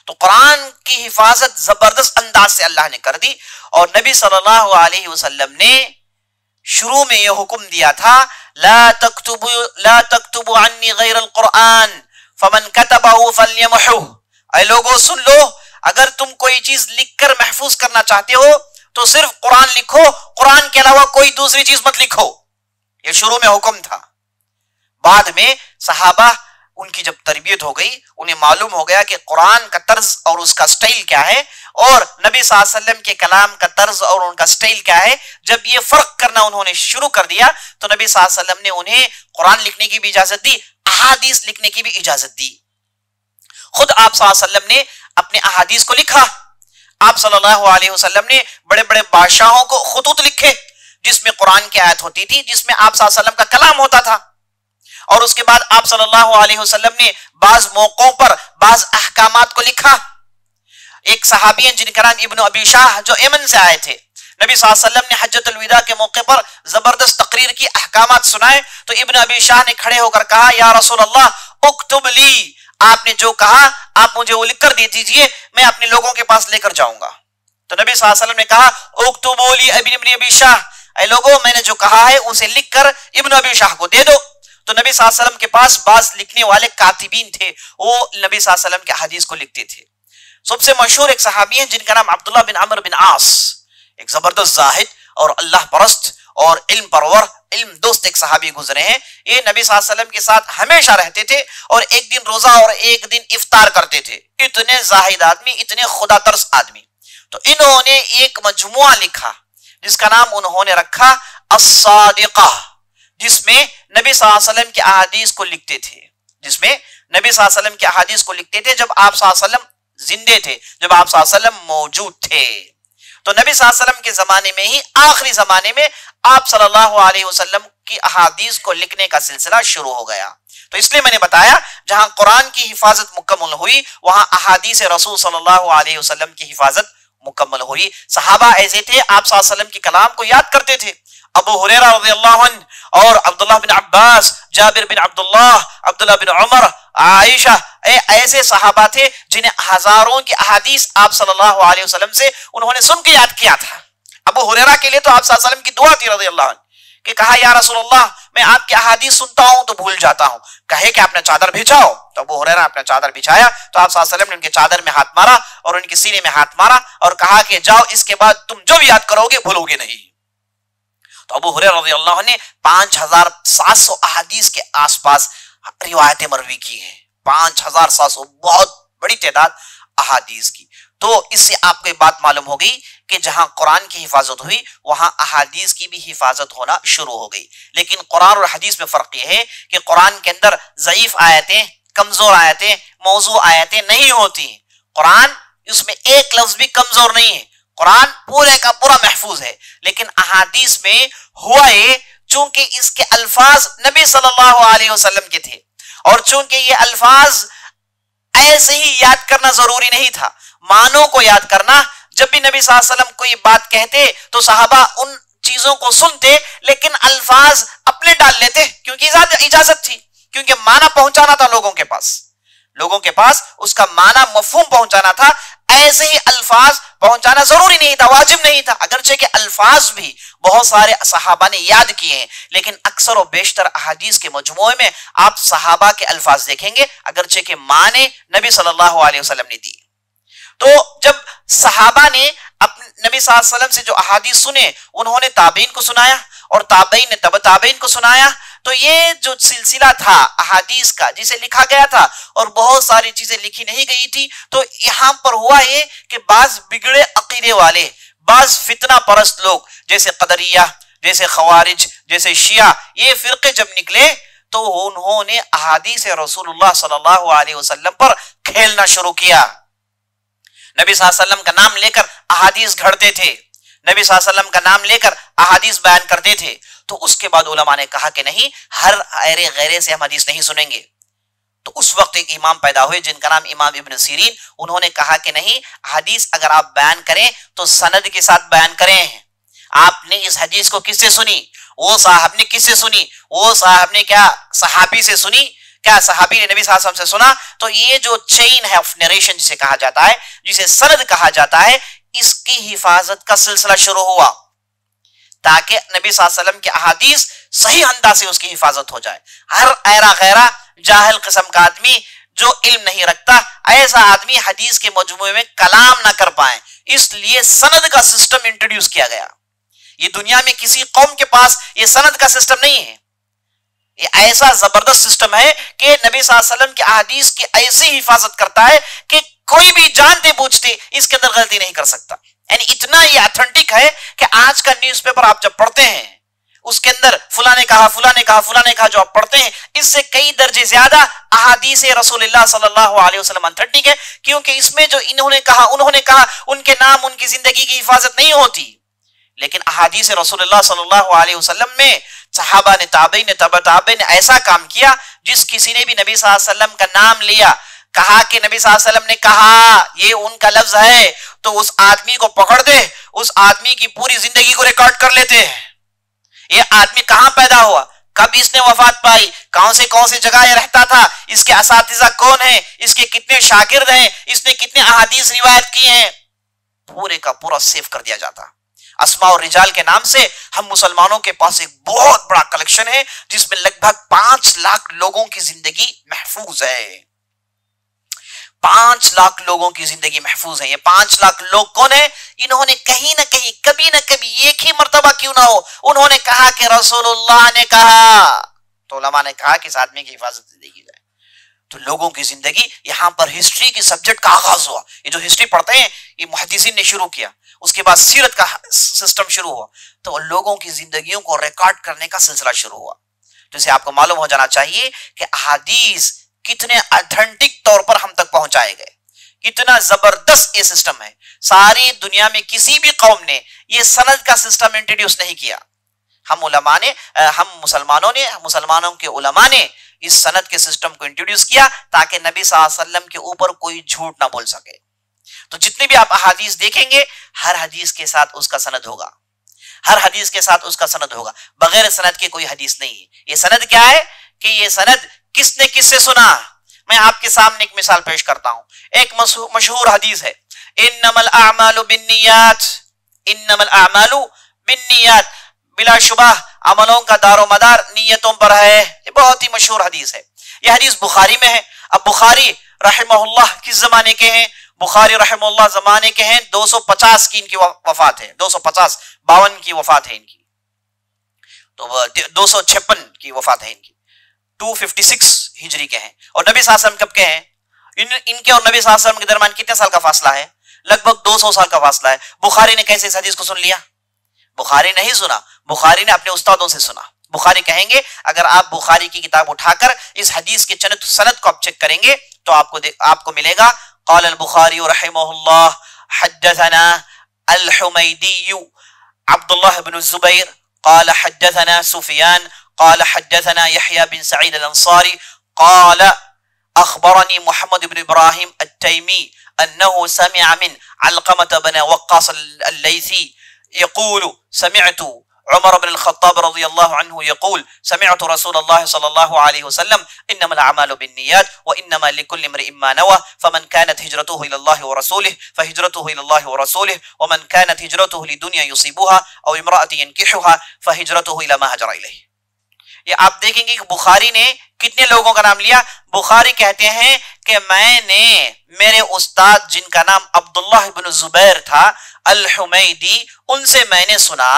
تو قرآن کی حفاظت زبردست انداز سے اللہ نے کر دی، اور نبی صلی اللہ علیہ وسلم نے شروع میں یہ حکم دیا تھا، لا تکتبوا عنی غیر القرآن فمن کتبہ فلیمحہ۔ اے لوگوں سن لو، اگر تم کوئی چیز لکھ کر محفوظ کرنا چاہتے ہو تو صرف قرآن لکھو، قرآن کے علاوہ کوئی دوسری چیز مت لکھو۔ یہ شروع میں حکم تھا۔ بعد میں صحابہ ان کی جب تربیت ہو گئی، انہیں معلوم ہو گیا کہ قرآن کا طرز اور اس کا سٹائل کیا ہے، اور نبی صلی اللہ علیہ وسلم کے کلام کا طرز اور ان کا سٹائل کیا ہے۔ جب یہ فرق کرنا انہوں نے شروع کر دیا تو نبی صلی اللہ علیہ وسلم نے انہیں قرآن لکھنے کی بھی اجازت دی، احادیث لکھنے کی بھی اجازت دی۔ خود آپ صلی اللہ علیہ وسلم نے اپنے احادیث کو لکھا۔ آپ صلی اللہ علیہ وسلم نے بڑے بڑے بادشاہوں کو خطوط لکھے جس میں قرآن کی آیت ہوتی تھی، جس میں آپ صلی اللہ علیہ وسلم کا کلام ہوتا تھا۔ اور اس کے بعد آپ صلی اللہ علیہ وسلم نے بعض موقعوں پر بعض احکامات کو لکھا۔ ایک صحابی ہیں جن کا نام ابن ابی شاہ، جو یمن سے آئے تھے، نبی صلی اللہ علیہ وسلم نے حجۃ الوداع کے موقع پر زبردست تقریر کی، احکامات سنائے، تو ابن ابی شاہ نے کھڑے ہو کر کہا، یا رسول اللہ اکتب لی، آپ نے جو کہا آپ مجھے وہ لکھ کر دے دیجئے، میں اپنے لوگوں کے پاس لے کر جاؤں گا۔ تو نبی صلی اللہ علیہ وسلم نے کہا، اکتبوا لی ابن ابی شاہ، اے لوگوں میں نے جو کہا ہے اسے لکھ کر ابن ابی شاہ کو دے دو۔ تو نبی صلی اللہ علیہ وسلم کے پاس بعض لکھنے والے کاتبین تھے، وہ نبی صلی اللہ علیہ وسلم کے حدیث کو لکھتے تھے۔ سب سے مشہور ایک صحابی ہیں جن کا نام عبداللہ بن عمرو بن عاص، ایک زبردست زاہد اور اللہ پرست اور علم پرور، علم دوست ایک صحابی گزرے ہیں۔ یہ نبی صلی اللہ علیہ وسلم کے ساتھ ہمیشہ رہتے تھے اور ایک دن روزہ اور ایک دن افطار کرتے تھے۔ اتنے زاہد آدمی، اتنے خدا ترس آدمی۔ تو انہوں نے ایک مجموعہ لکھا جس کا نام انہوں نے رکھا الصادقہ، جس میں نبی صلی اللہ علیہ وسلم کے احادیث کو لکھتے تھے، جس میں نبی صلی اللہ علیہ وسلم کے احادیث کو لکھتے تھے جب آپ صلی اللہ علیہ وسلم زندے تھے، جب آپ صلی اللہ علیہ وسلم موجود تھے۔ تو نبی صلی اللہ علیہ وسلم کے زمانے میں ہی، آخری زمانے میں، آپ صلی اللہ علیہ وسلم کی احادیث کو لکھنے کا سلسلہ شروع ہو گیا۔ تو اس لیے میں نے بتایا جہاں قرآن کی حفاظت مکمل ہوئی وہاں احادیث رسول صلی اللہ علیہ وسلم کی حفاظت مکمل ہوئی. صحابہ ایسے تھے آپ صلی اللہ علیہ وسلم کے کلام کو یاد کرتے تھے. ابو ہریرہ رضی اللہ عنہ اور عبداللہ بن عباس، جابر بن عبداللہ، عبداللہ بن عمر، عائشہ، ایسے صحابہ تھے جنہیں ہزاروں کی احادیث آپ صلی اللہ علیہ وسلم سے انہوں نے سن کے یاد کیا تھا. ابو ہریرہ کے لیے تو آپ صلی اللہ علیہ وسلم کی دعا تھی رضی اللہ عنہ کہ کہا یا رسول اللہ میں آپ کی احادیث سنتا ہوں تو بھول جاتا ہوں، کہے کہ آپ نے چادر بھیجاؤ. تو ابو ہریرہ اپنا چادر بچھایا تو آپ صلی اللہ علیہ وسلم نے ان کے چادر میں ہاتھ مارا اور ان کے سینے میں ہاتھ مارا اور کہا کہ جاؤ اس کے بعد تم جو بھی یاد کرو گے بھولو گے نہیں. تو ابو ہریرہ رضی اللہ عنہ نے 5700 احادیث کے آس پاس روایتیں مروی کی ہیں. 5700 بہت بڑی تعداد احادیث کی. تو اس سے آپ کو یہ بات معلوم ہو گئی کہ جہاں قرآن کی حفاظت ہوئی وہاں احادیث کی بھی حفاظت ہونا شروع ہو گئی. لیکن قرآن اور حدیث میں فرق یہ ہے کہ قرآن کے اندر ضعیف آیتیں، کمزور آیتیں، موضوع آیتیں نہیں ہوتی. قرآن اس میں ایک لفظ بھی کمزور نہیں ہے، قرآن پورے کا پورا محفوظ ہے. لیکن احادیث میں ہوا یہ چونکہ اس کے الفاظ نبی صلی اللہ علیہ وسلم کے تھے اور چونکہ یہ الفاظ ایسے ہی یاد کرنا ضروری نہیں تھا، معنوں کو یاد کرنا. جب بھی نبی صلی اللہ علیہ وسلم کوئی بات کہتے تو صحابہ ان چیزوں کو سنتے لیکن الفاظ اپنے ڈال لیتے کیونکہ اجازت تھی، کیونکہ معنی پہنچانا تھا لوگوں کے پاس اس کا معنی مفہوم پہنچانا تھا. ایسے ہی الفاظ پہنچانا ضروری نہیں تھا، واجب نہیں تھا، اگرچہ کہ الفاظ بھی بہت سارے صحابہ نے یاد کیے ہیں لیکن اکثر و بیشتر احادیث کے مجموعے میں آپ صحابہ کے الفاظ دیکھیں گے اگرچہ کہ معنی نبی صلی اللہ علیہ وسلم نے دی. تو جب صحابہ نے نبی صلی اللہ علیہ وسلم سے جو احادیث سنے انہوں نے تابعین کو سنایا اور تابعین نے تبع تابعین کو سنایا. تو یہ جو سلسلہ تھا احادیث کا جسے لکھا گیا تھا اور بہت ساری چیزیں لکھی نہیں گئی تھی، تو یہاں پر ہوا یہ کہ بعض بگڑے عقیدے والے، بعض فتنہ پرست لوگ جیسے قدریہ، جیسے خوارج، جیسے شیعہ، یہ فرقے جب نکلے تو انہوں نے احادیث رسول اللہ صلی اللہ علیہ وسلم پر کھیلنا شروع کیا. نبی صلی اللہ علیہ وسلم کا نام لے کر احادیث گھڑتے تھے، نبی صلی اللہ علیہ وسلم کا نام لے کر احادیث بیان کرتے تھے. تو اس کے بعد علماء نے کہا کہ نہیں، ہر غیرے سے ہم حدیث نہیں سنیں گے. تو اس وقت ایک امام پیدا ہوئے جن کا نام امام ابن سیرین. انہوں نے کہا کہ نہیں، حدیث اگر آپ بیان کریں تو سند کے ساتھ بیان کریں. آپ نے اس حدیث کو کس سے سنی؟ وہ صاحب نے کس سے سنی؟ وہ صاحب نے کیا صحابی سے سنی؟ کیا صحابی نے نبی صلی اللہ علیہ وسلم سے سنا؟ تو یہ جو چین ہے آف نریشن جسے کہا جاتا ہے، جسے سند کہا جاتا ہے، اس کی حفاظت کا سلسلہ شروع ہوا تاکہ نبی صلی اللہ علیہ وسلم کے احادیث صحیح انداز سے اس کی حفاظت ہو جائے. ہر ایرا غیرہ جاہل قسم کا آدمی جو علم نہیں رکھتا، ایسا آدمی حدیث کے مجموعے میں کلام نہ کر پائے. اس لیے سند کا سسٹم انٹروڈیوس کیا گیا. یہ دنیا میں کسی قوم کے پاس یہ سند کا سسٹم نہیں ہے. یہ ایسا زبردست سسٹم ہے کہ نبی صلی اللہ علیہ وسلم کی احادیث کی ایسی حفاظت کرتا ہے کہ کوئی بھی جانتے بوجھتے اس کے اندر غلطی نہیں کر سکتا. یعنی اتنا یہ اتھینٹک ہے کہ آج کا نیوز پیپر آپ جب پڑھتے ہیں اس کے اندر فلاں نے کہا، فلاں نے کہا، فلاں نے کہا، جو آپ پڑھتے ہیں اس سے کئی درجے زیادہ احادیث رسول اللہ صلی اللہ علیہ وسلم اتھینٹک ہے، کیونکہ اس میں جو انہوں نے کہا ان کے نام، ان کی زندگی کی حفاظت نہیں ہوتی. لیکن احادیث رسول اللہ صلی اللہ علیہ وسلم میں صحابہ نے، تابعین نے، تبع تابعین نے ایسا کام کیا. جس کسی نے بھی نبی صلی اللہ علیہ وسلم کا نام لیا، کہا کہ نبی صلی اللہ علیہ وسلم نے کہا، یہ ان کا لفظ ہے، تو اس آدمی کو پکڑ دے، اس آدمی کی پوری زندگی کو ریکارڈ کر لیتے ہیں. یہ آدمی کہاں پیدا ہوا، کب اس نے وفات پائی، کون سے جگہ یہ رہتا تھا، اس کے اساتذہ کون ہیں، اس کے کتنے شاگرد ہیں، اس نے کتنے احادیث روایت کی ہیں، پورے کا پورا سیو کر دیا جاتا. اسماء اور رجال کے نام سے ہم مسلمانوں کے پاس ایک بہت بڑا کلیکشن ہے جس میں لگ بھگ 5 لاکھ لوگوں کی زندگی محفوظ ہے. 5 لاکھ لوگوں کی زندگی محفوظ ہے. یہ 5 لاکھ لوگ کون ہیں؟ انہوں نے کہیں نہ کہیں، کبھی نہ کبھی، ایک ہی مرتبہ کیوں نہ ہو، انہوں نے کہا کہ رسول اللہ نے کہا. تو علماء نے کہا کہ اس آدمی کی حفاظت دی جائے. تو لوگوں کی زندگی، یہاں پر ہسٹری کے سبجیکٹ کا آغاز ہوا. یہ جو ہسٹری پڑھتے ہیں یہ محدثین نے شروع کیا، اس کے بعد سیرت کا سسٹم شروع ہوا، تو لوگوں کی زندگیوں کو ریکارڈ کرنے کا سلسلہ شروع ہوا. تو اسے آپ کو معلوم ہو جانا چاہیے کہ احادیث کتنے اتھینٹک طور پر ہم تک پہنچائے گئے، کتنا زبردست یہ سسٹم ہے. ساری دنیا میں کسی بھی قوم نے یہ سند کا سسٹم انٹروڈیوس نہیں کیا. ہم علماء نے، ہم مسلمانوں نے، مسلمانوں کے علماء نے اس سند کے سسٹم کو انٹروڈیوس کیا تاکہ نبی صلی اللہ علیہ وسلم کے اوپر کوئی جھوٹ نہ بول سکے. تو جتنی بھی آپ احادیث دیکھیں گے ہر حدیث کے ساتھ اس کا سند ہوگا, ہر حدیث کے ساتھ اس کا سند ہوگا, بغیر سند کے کوئی حدیث نہیں ہے. یہ سند کیا ہے کہ یہ سند کس نے کس سے سنا. میں آپ کے سامنے ایک مثال پیش کرتا ہوں. ایک مشہور حدیث ہے, انما الاعمال بالنیات, انما الاعمال بالنیات, بلا شبہ عملوں کا دار و مدار نیتوں پر ہے. یہ بہت ہی مشہور حدیث ہے. یہ حدیث بخاری میں ہے. اب بخاری رحمہ اللہ کس زمانے کے ہیں؟ بخاری رحمہ اللہ زمانے کے ہیں 250 کی ان کی وفات ہے, 250 52 کی وفات ہے ان کی, تو 256 کی وفات ہے ان کی, 256 ہجری کے ہیں. اور نبی صلی اللہ علیہ وسلم کب کے ہیں؟ ان کے اور نبی صلی اللہ علیہ وسلم کے درمیان کتنے سال کا فاصلہ ہے؟ لگ بھگ 200 سال کا فاصلہ ہے. بخاری نے کیسے اس حدیث کو سن لیا؟ بخاری نہیں سنا, بخاری نے اپنے استادوں سے سنا. بخاری کہیں گے, اگر آپ بخاری کی کتاب اٹھا کر اس حدیث کے سند کو آپ چیک کریں گے تو آپ کو ملے گا قال البخاری رحمہ اللہ حدثنا الحمیدی عبد اللہ بن الزبیر قال حدثنا سفیان قال حدثنا يحيى بن سعيد الانصاري قال اخبرني محمد بن ابراهيم التيمي انه سمع من علقمة بن وقاص الليثي يقول سمعت عمر بن الخطاب رضي الله عنه يقول سمعت رسول الله صلى الله عليه وسلم انما الاعمال بالنيات وانما لكل امرئ ما نوى فمن كانت هجرته الى الله ورسوله فهجرته الى الله ورسوله ومن كانت هجرته لدنيا يصيبها او امرأة ينكحها فهجرته الى ما هاجر اليه. یہ آپ دیکھیں گے کہ بخاری نے کتنے لوگوں کا نام لیا. بخاری کہتے ہیں کہ میں نے میرے استاد جن کا نام عبداللہ بن زبیر تھا الحمیدی, ان سے میں نے سنا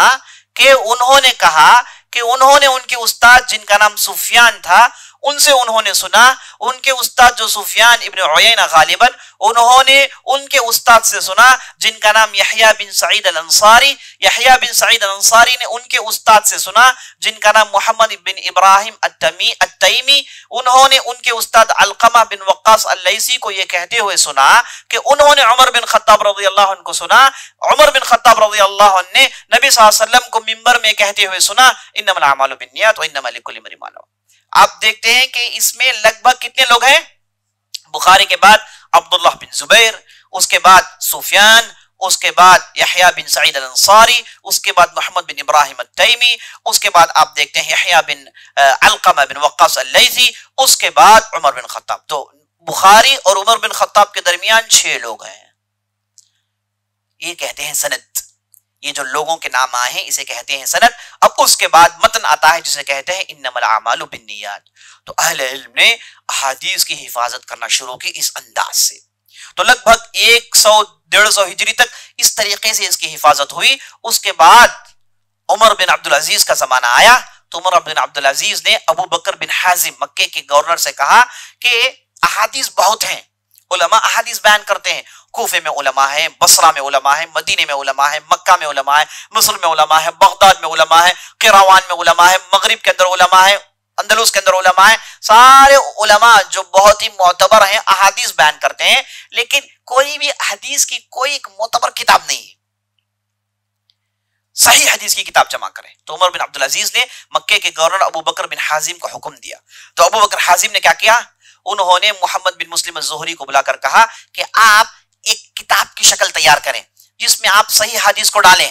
کہ انہوں نے کہا کہ انہوں نے ان کے استاد جن کا نام سفیان تھا ان سے انہوں نے سنا, ان کے استاد جو سفیان ابن عیینہ غالباً, انہوں نے ان کے استاد سے سنا جن کا نام یحییٰ بن سعید الانصاری, یحییٰ بن سعید الانصاری نے ان کے استاد سے سنا جن کا نام محمد بن ابراہیم التیمی, انہوں نے ان کے استاد علقمہ بن وقاص اللیثی کو یہ کہتے ہوئے سنا کہ انہوں نے عمر بن خطاب رضی اللہ عنہ کو سنا. عمر بن خطاب رضی اللہ عنہ نے نبی صلی اللہ علیہ وسلم کو منبر میں کہتے ہوئے سنا انما الاعمال بالنیات وانما لکل امرئ ما نوى. آپ دیکھتے ہیں کہ اس میں لگ بھگ کتنے لوگ ہیں؟ بخاری کے بعد عبداللہ بن زبیر, اس کے بعد سفیان, اس کے بعد یحییٰ بن سعید الانصاری, اس کے بعد محمد بن ابراہیم التیمی, اس کے بعد آپ دیکھتے ہیں یحییٰ بن علقمہ بن وقاص اللیثی, اس کے بعد عمر بن خطاب. تو بخاری اور عمر بن خطاب کے درمیان 6 لوگ ہیں. یہ کہتے ہیں سند. یہ جو لوگوں کے نام آئے ہیں اسے کہتے ہیں سند. اب اس کے بعد متن آتا ہے جسے کہتے ہیں انما الاعمال بالنیات. تو اہل علم نے احادیث کی حفاظت کرنا شروع کی اس انداز سے. تو لگ بھگ 100-150 ہجری تک اس طریقے سے اس کی حفاظت ہوئی. اس کے بعد عمر بن عبدالعزیز کا زمانہ آیا تو عمر بن عبدالعزیز نے ابو بکر بن حازم مکے کے گورنر سے کہا کہ احادیث بہت ہیں, علماء احادیث بیان کرتے ہیں, کوفے میں علماء ہیں, بصرہ میں علماء ہیں, مدینے میں علماء ہیں, مکہ میں علماء ہیں, مصر میں علماء ہیں, بغداد میں علماء ہیں, قیروان میں علماء ہیں, مغرب کے اندر علماء ہیں, اندلس کے اندر علماء ہیں. سارے علماء جو بہت ہی معتبر ہیں احادیث بیان کرتے ہیں, لیکن کوئی بھی حدیث کی کوئی ایک معتبر کتاب نہیں ہے. صحیح حدیث کی کتاب جمع کریں. تو عمر بن عبدالعزیز نے مکے کے گورنر ابو بکر بن حازم کو حکم دیا. تو ابو بکر حازم نے کیا کیا؟ انہوں نے محمد بن مسلم الزہری کو بلا کر کہا کہ آپ ایک کتاب کی شکل تیار کریں جس میں آپ صحیح حدیث کو ڈالیں.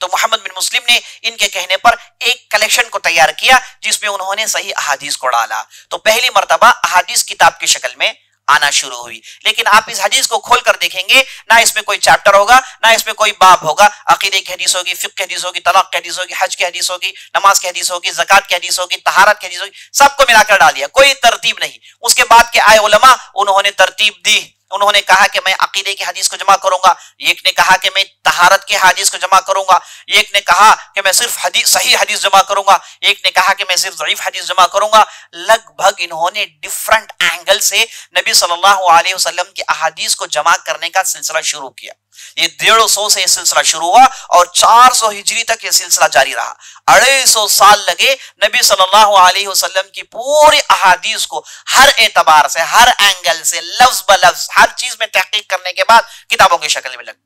تو محمد بن مسلم نے ان کے کہنے پر ایک کلیکشن کو تیار کیا جس میں انہوں نے صحیح احادیث کو ڈالا. تو پہلی مرتبہ احادیث کتاب کی شکل میں آنا شروع ہوئی. لیکن آپ اس حدیث کو کھول کر دیکھیں گے نہ اس میں کوئی چیپٹر ہوگا, نہ اس میں کوئی باب ہوگا. عقیدے کی حدیث ہوگی, فقہ کی حدیث ہوگی, طلاق کی حدیث ہوگی, حج کی حدیث ہوگی, نماز کی حدیث ہوگی, زکات کی حدیث ہوگی, طہارت کی حدیث ہوگی, سب کو ملا کر ڈال دیا, کوئی ترتیب نہیں. اس کے بعد کے آئے علماء انہوں نے ترتیب دی. انہوں نے کہا کہ میں عقیدے کی حدیث کو جمع کروں گا, ایک نے کہا کہ میں طہارت کے حدیث کو جمع کروں گا, ایک نے کہا کہ میں صرف صحیح حدیث جمع کروں گا, ایک نے کہا کہ میں صرف ضعیف حدیث جمع کروں گا. لگ بھگ انہوں نے ڈیفرنٹ اینگل سے نبی صلی اللہ علیہ وسلم کی احادیث کو جمع کرنے کا سلسلہ شروع کیا. یہ 150 سے یہ سلسلہ شروع ہوا اور 400 ہجری تک یہ سلسلہ جاری رہا. 250 سال لگے نبی صلی اللہ علیہ وسلم کی پوری احادیث کو ہر اعتبار سے, ہر اینگل سے, لفظ بلفظ ہر چیز میں تحقیق کرنے کے بعد کتابوں کی شکل میں لگ گئی.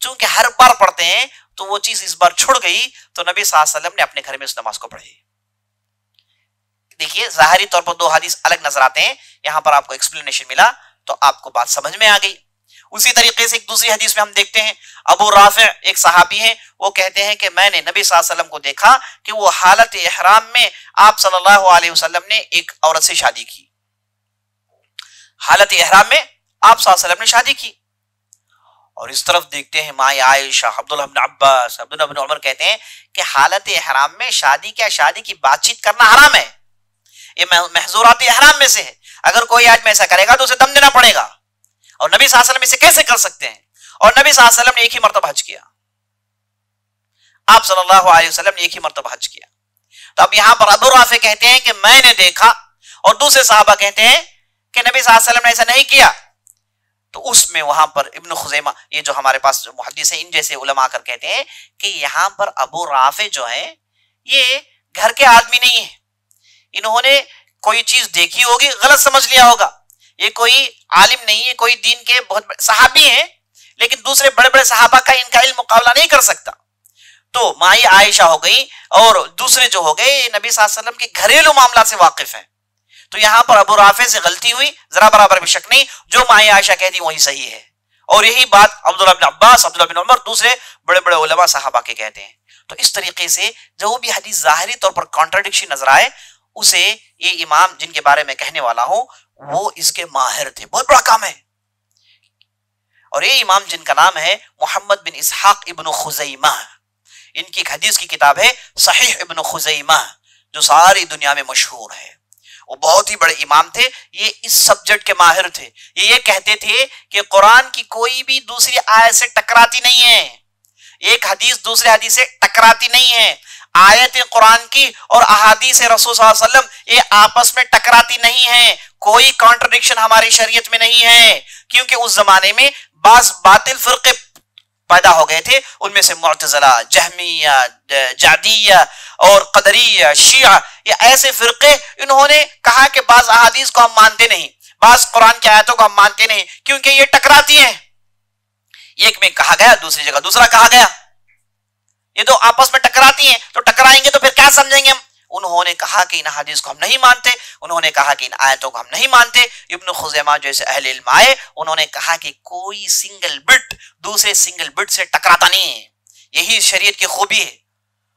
چونکہ ہر بار پڑھتے ہیں تو وہ چیز اس بار چھڑ گئی، تو نبی صلی اللہ علیہ وسلم نے اپنے گھر میں اس نماز کو پڑھی۔ دیکھیے ظاہری طور پر دو حدیث الگ نظر آتے ہیں، یہاں پر آپ کو ایکسپلینیشن ملا تو آپ کو بات سمجھ میں آ گئی۔ اسی طریقے سے ایک دوسری حدیث میں ہم دیکھتے ہیں، ابو رافع ایک صحابی ہیں، وہ کہتے ہیں کہ میں نے نبی صلی اللہ علیہ وسلم کو دیکھا کہ وہ حالت احرام میں آپ صلی اللہ علیہ وسلم نے ایک عورت سے شادی کی، حالت احرام میں آپ صلی اللہ علیہ وسلم نے شادی کی۔ اور اس طرف دیکھتے ہیں ماں عائشہ، عبداللہ بن عباس، عبداللہ بن عمر کہتے ہیں کہ حالت احرام میں شادی کیا، شادی کی بات چیت کرنا حرام ہے، یہ محظورات احرام میں سے ہے، اگر کوئی آدمی ایسا کرے گا تو اسے دم دینا پڑے گا، اور نبی صلی اللہ علیہ وسلم اسے کیسے کر سکتے ہیں؟ اور نبی صلی اللہ علیہ وسلم نے ایک ہی مرتبہ حج کیا، آپ صلی اللہ علیہ وسلم نے ایک ہی مرتبہ حج کیا۔ تو اب یہاں پر ابو رافع کہتے ہیں کہ میں نے دیکھا، اور دوسرے صحابہ کہتے ہیں کہ نبی صلی اللہ علیہ وسلم نے ایسا نہیں کیا۔ تو اس میں وہاں پر ابن خزیمہ، یہ جو ہمارے پاس محدث ہیں، ان جیسے علماء کر کہتے ہیں کہ یہاں پر ابو رافع جو ہیں یہ گھر کے آدمی نہیں ہیں، انہوں نے کوئی چیز دیکھی ہوگی، غلط سمجھ لیا ہوگا، یہ کوئی عالم نہیں ہے، کوئی دین کے بہت بڑے صحابی ہیں، لیکن دوسرے بڑے بڑے صحابہ کا ان کا علم مقابلہ نہیں کر سکتا۔ تو مائی عائشہ ہو گئی اور دوسرے جو ہو گئے نبی صلی اللہ علیہ وسلم کے گھریلو معاملات سے واقف ہیں۔ تو یہاں پر ابو رافع سے غلطی ہوئی، ذرا برابر بھی شک نہیں، جو مائی عائشہ کہتی وہی صحیح ہے، اور یہی بات عبداللہ بن عباس، عبداللہ بن عمر، دوسرے بڑے بڑے علماء صحابہ کے کہتے ہیں۔ تو اس طریقے سے جو بھی حدیث ظاہری طور پر کانٹرڈکشن نظر آئے، اسے یہ امام جن کے بارے میں کہنے والا ہوں وہ اس کے ماہر تھے، بہت بڑا کام ہے۔ اور یہ امام جن کا نام ہے محمد بن اسحاق ابن خزیمہ، ان کی ایک حدیث کی کتاب ہے صحیح ابن خزیمہ، جو ساری دنیا میں مشہور ہے۔ وہ بہت ہی بڑے امام تھے، یہ اس سبجیکٹ کے ماہر تھے۔ یہ کہتے تھے کہ قرآن کی کوئی بھی دوسری آیت سے ٹکراتی نہیں ہے، ایک حدیث دوسرے حدیث سے ٹکراتی نہیں ہے، آیت قرآن کی اور احادیث رسول صلی اللہ علیہ وسلم یہ آپس میں ٹکراتی نہیں ہیں، کوئی کانٹرڈکشن ہماری شریعت میں نہیں ہے، کیونکہ اس زمانے میں بعض باطل فرقے پیدا ہو گئے تھے، ان میں سے معتزلہ، جہمیہ، جعدیہ اور قدریہ، شیعہ، یہ ایسے فرقے، انہوں نے کہا کہ بعض احادیث کو ہم مانتے نہیں، بعض قرآن کی آیتوں کو ہم مانتے نہیں، کیونکہ یہ ٹکراتی ہیں، ایک میں کہا گیا دوسری جگہ دوسرا کہا گیا، یہ تو آپس میں ٹکراتی ہیں، تو ٹکرائیں گے تو پھر کیا سمجھیں گے ہم؟ انہوں نے کہا کہ ان حدیث کو ہم نہیں مانتے، انہوں نے کہا کہ ان آیتوں کو ہم نہیں مانتے۔ ابن خزیمہ جیسے اہل علم آئے، انہوں نے کہا کہ کوئی سنگل بٹ دوسرے سنگل بٹ سے ٹکراتا نہیں ہے، یہی شریعت کی خوبی ہے۔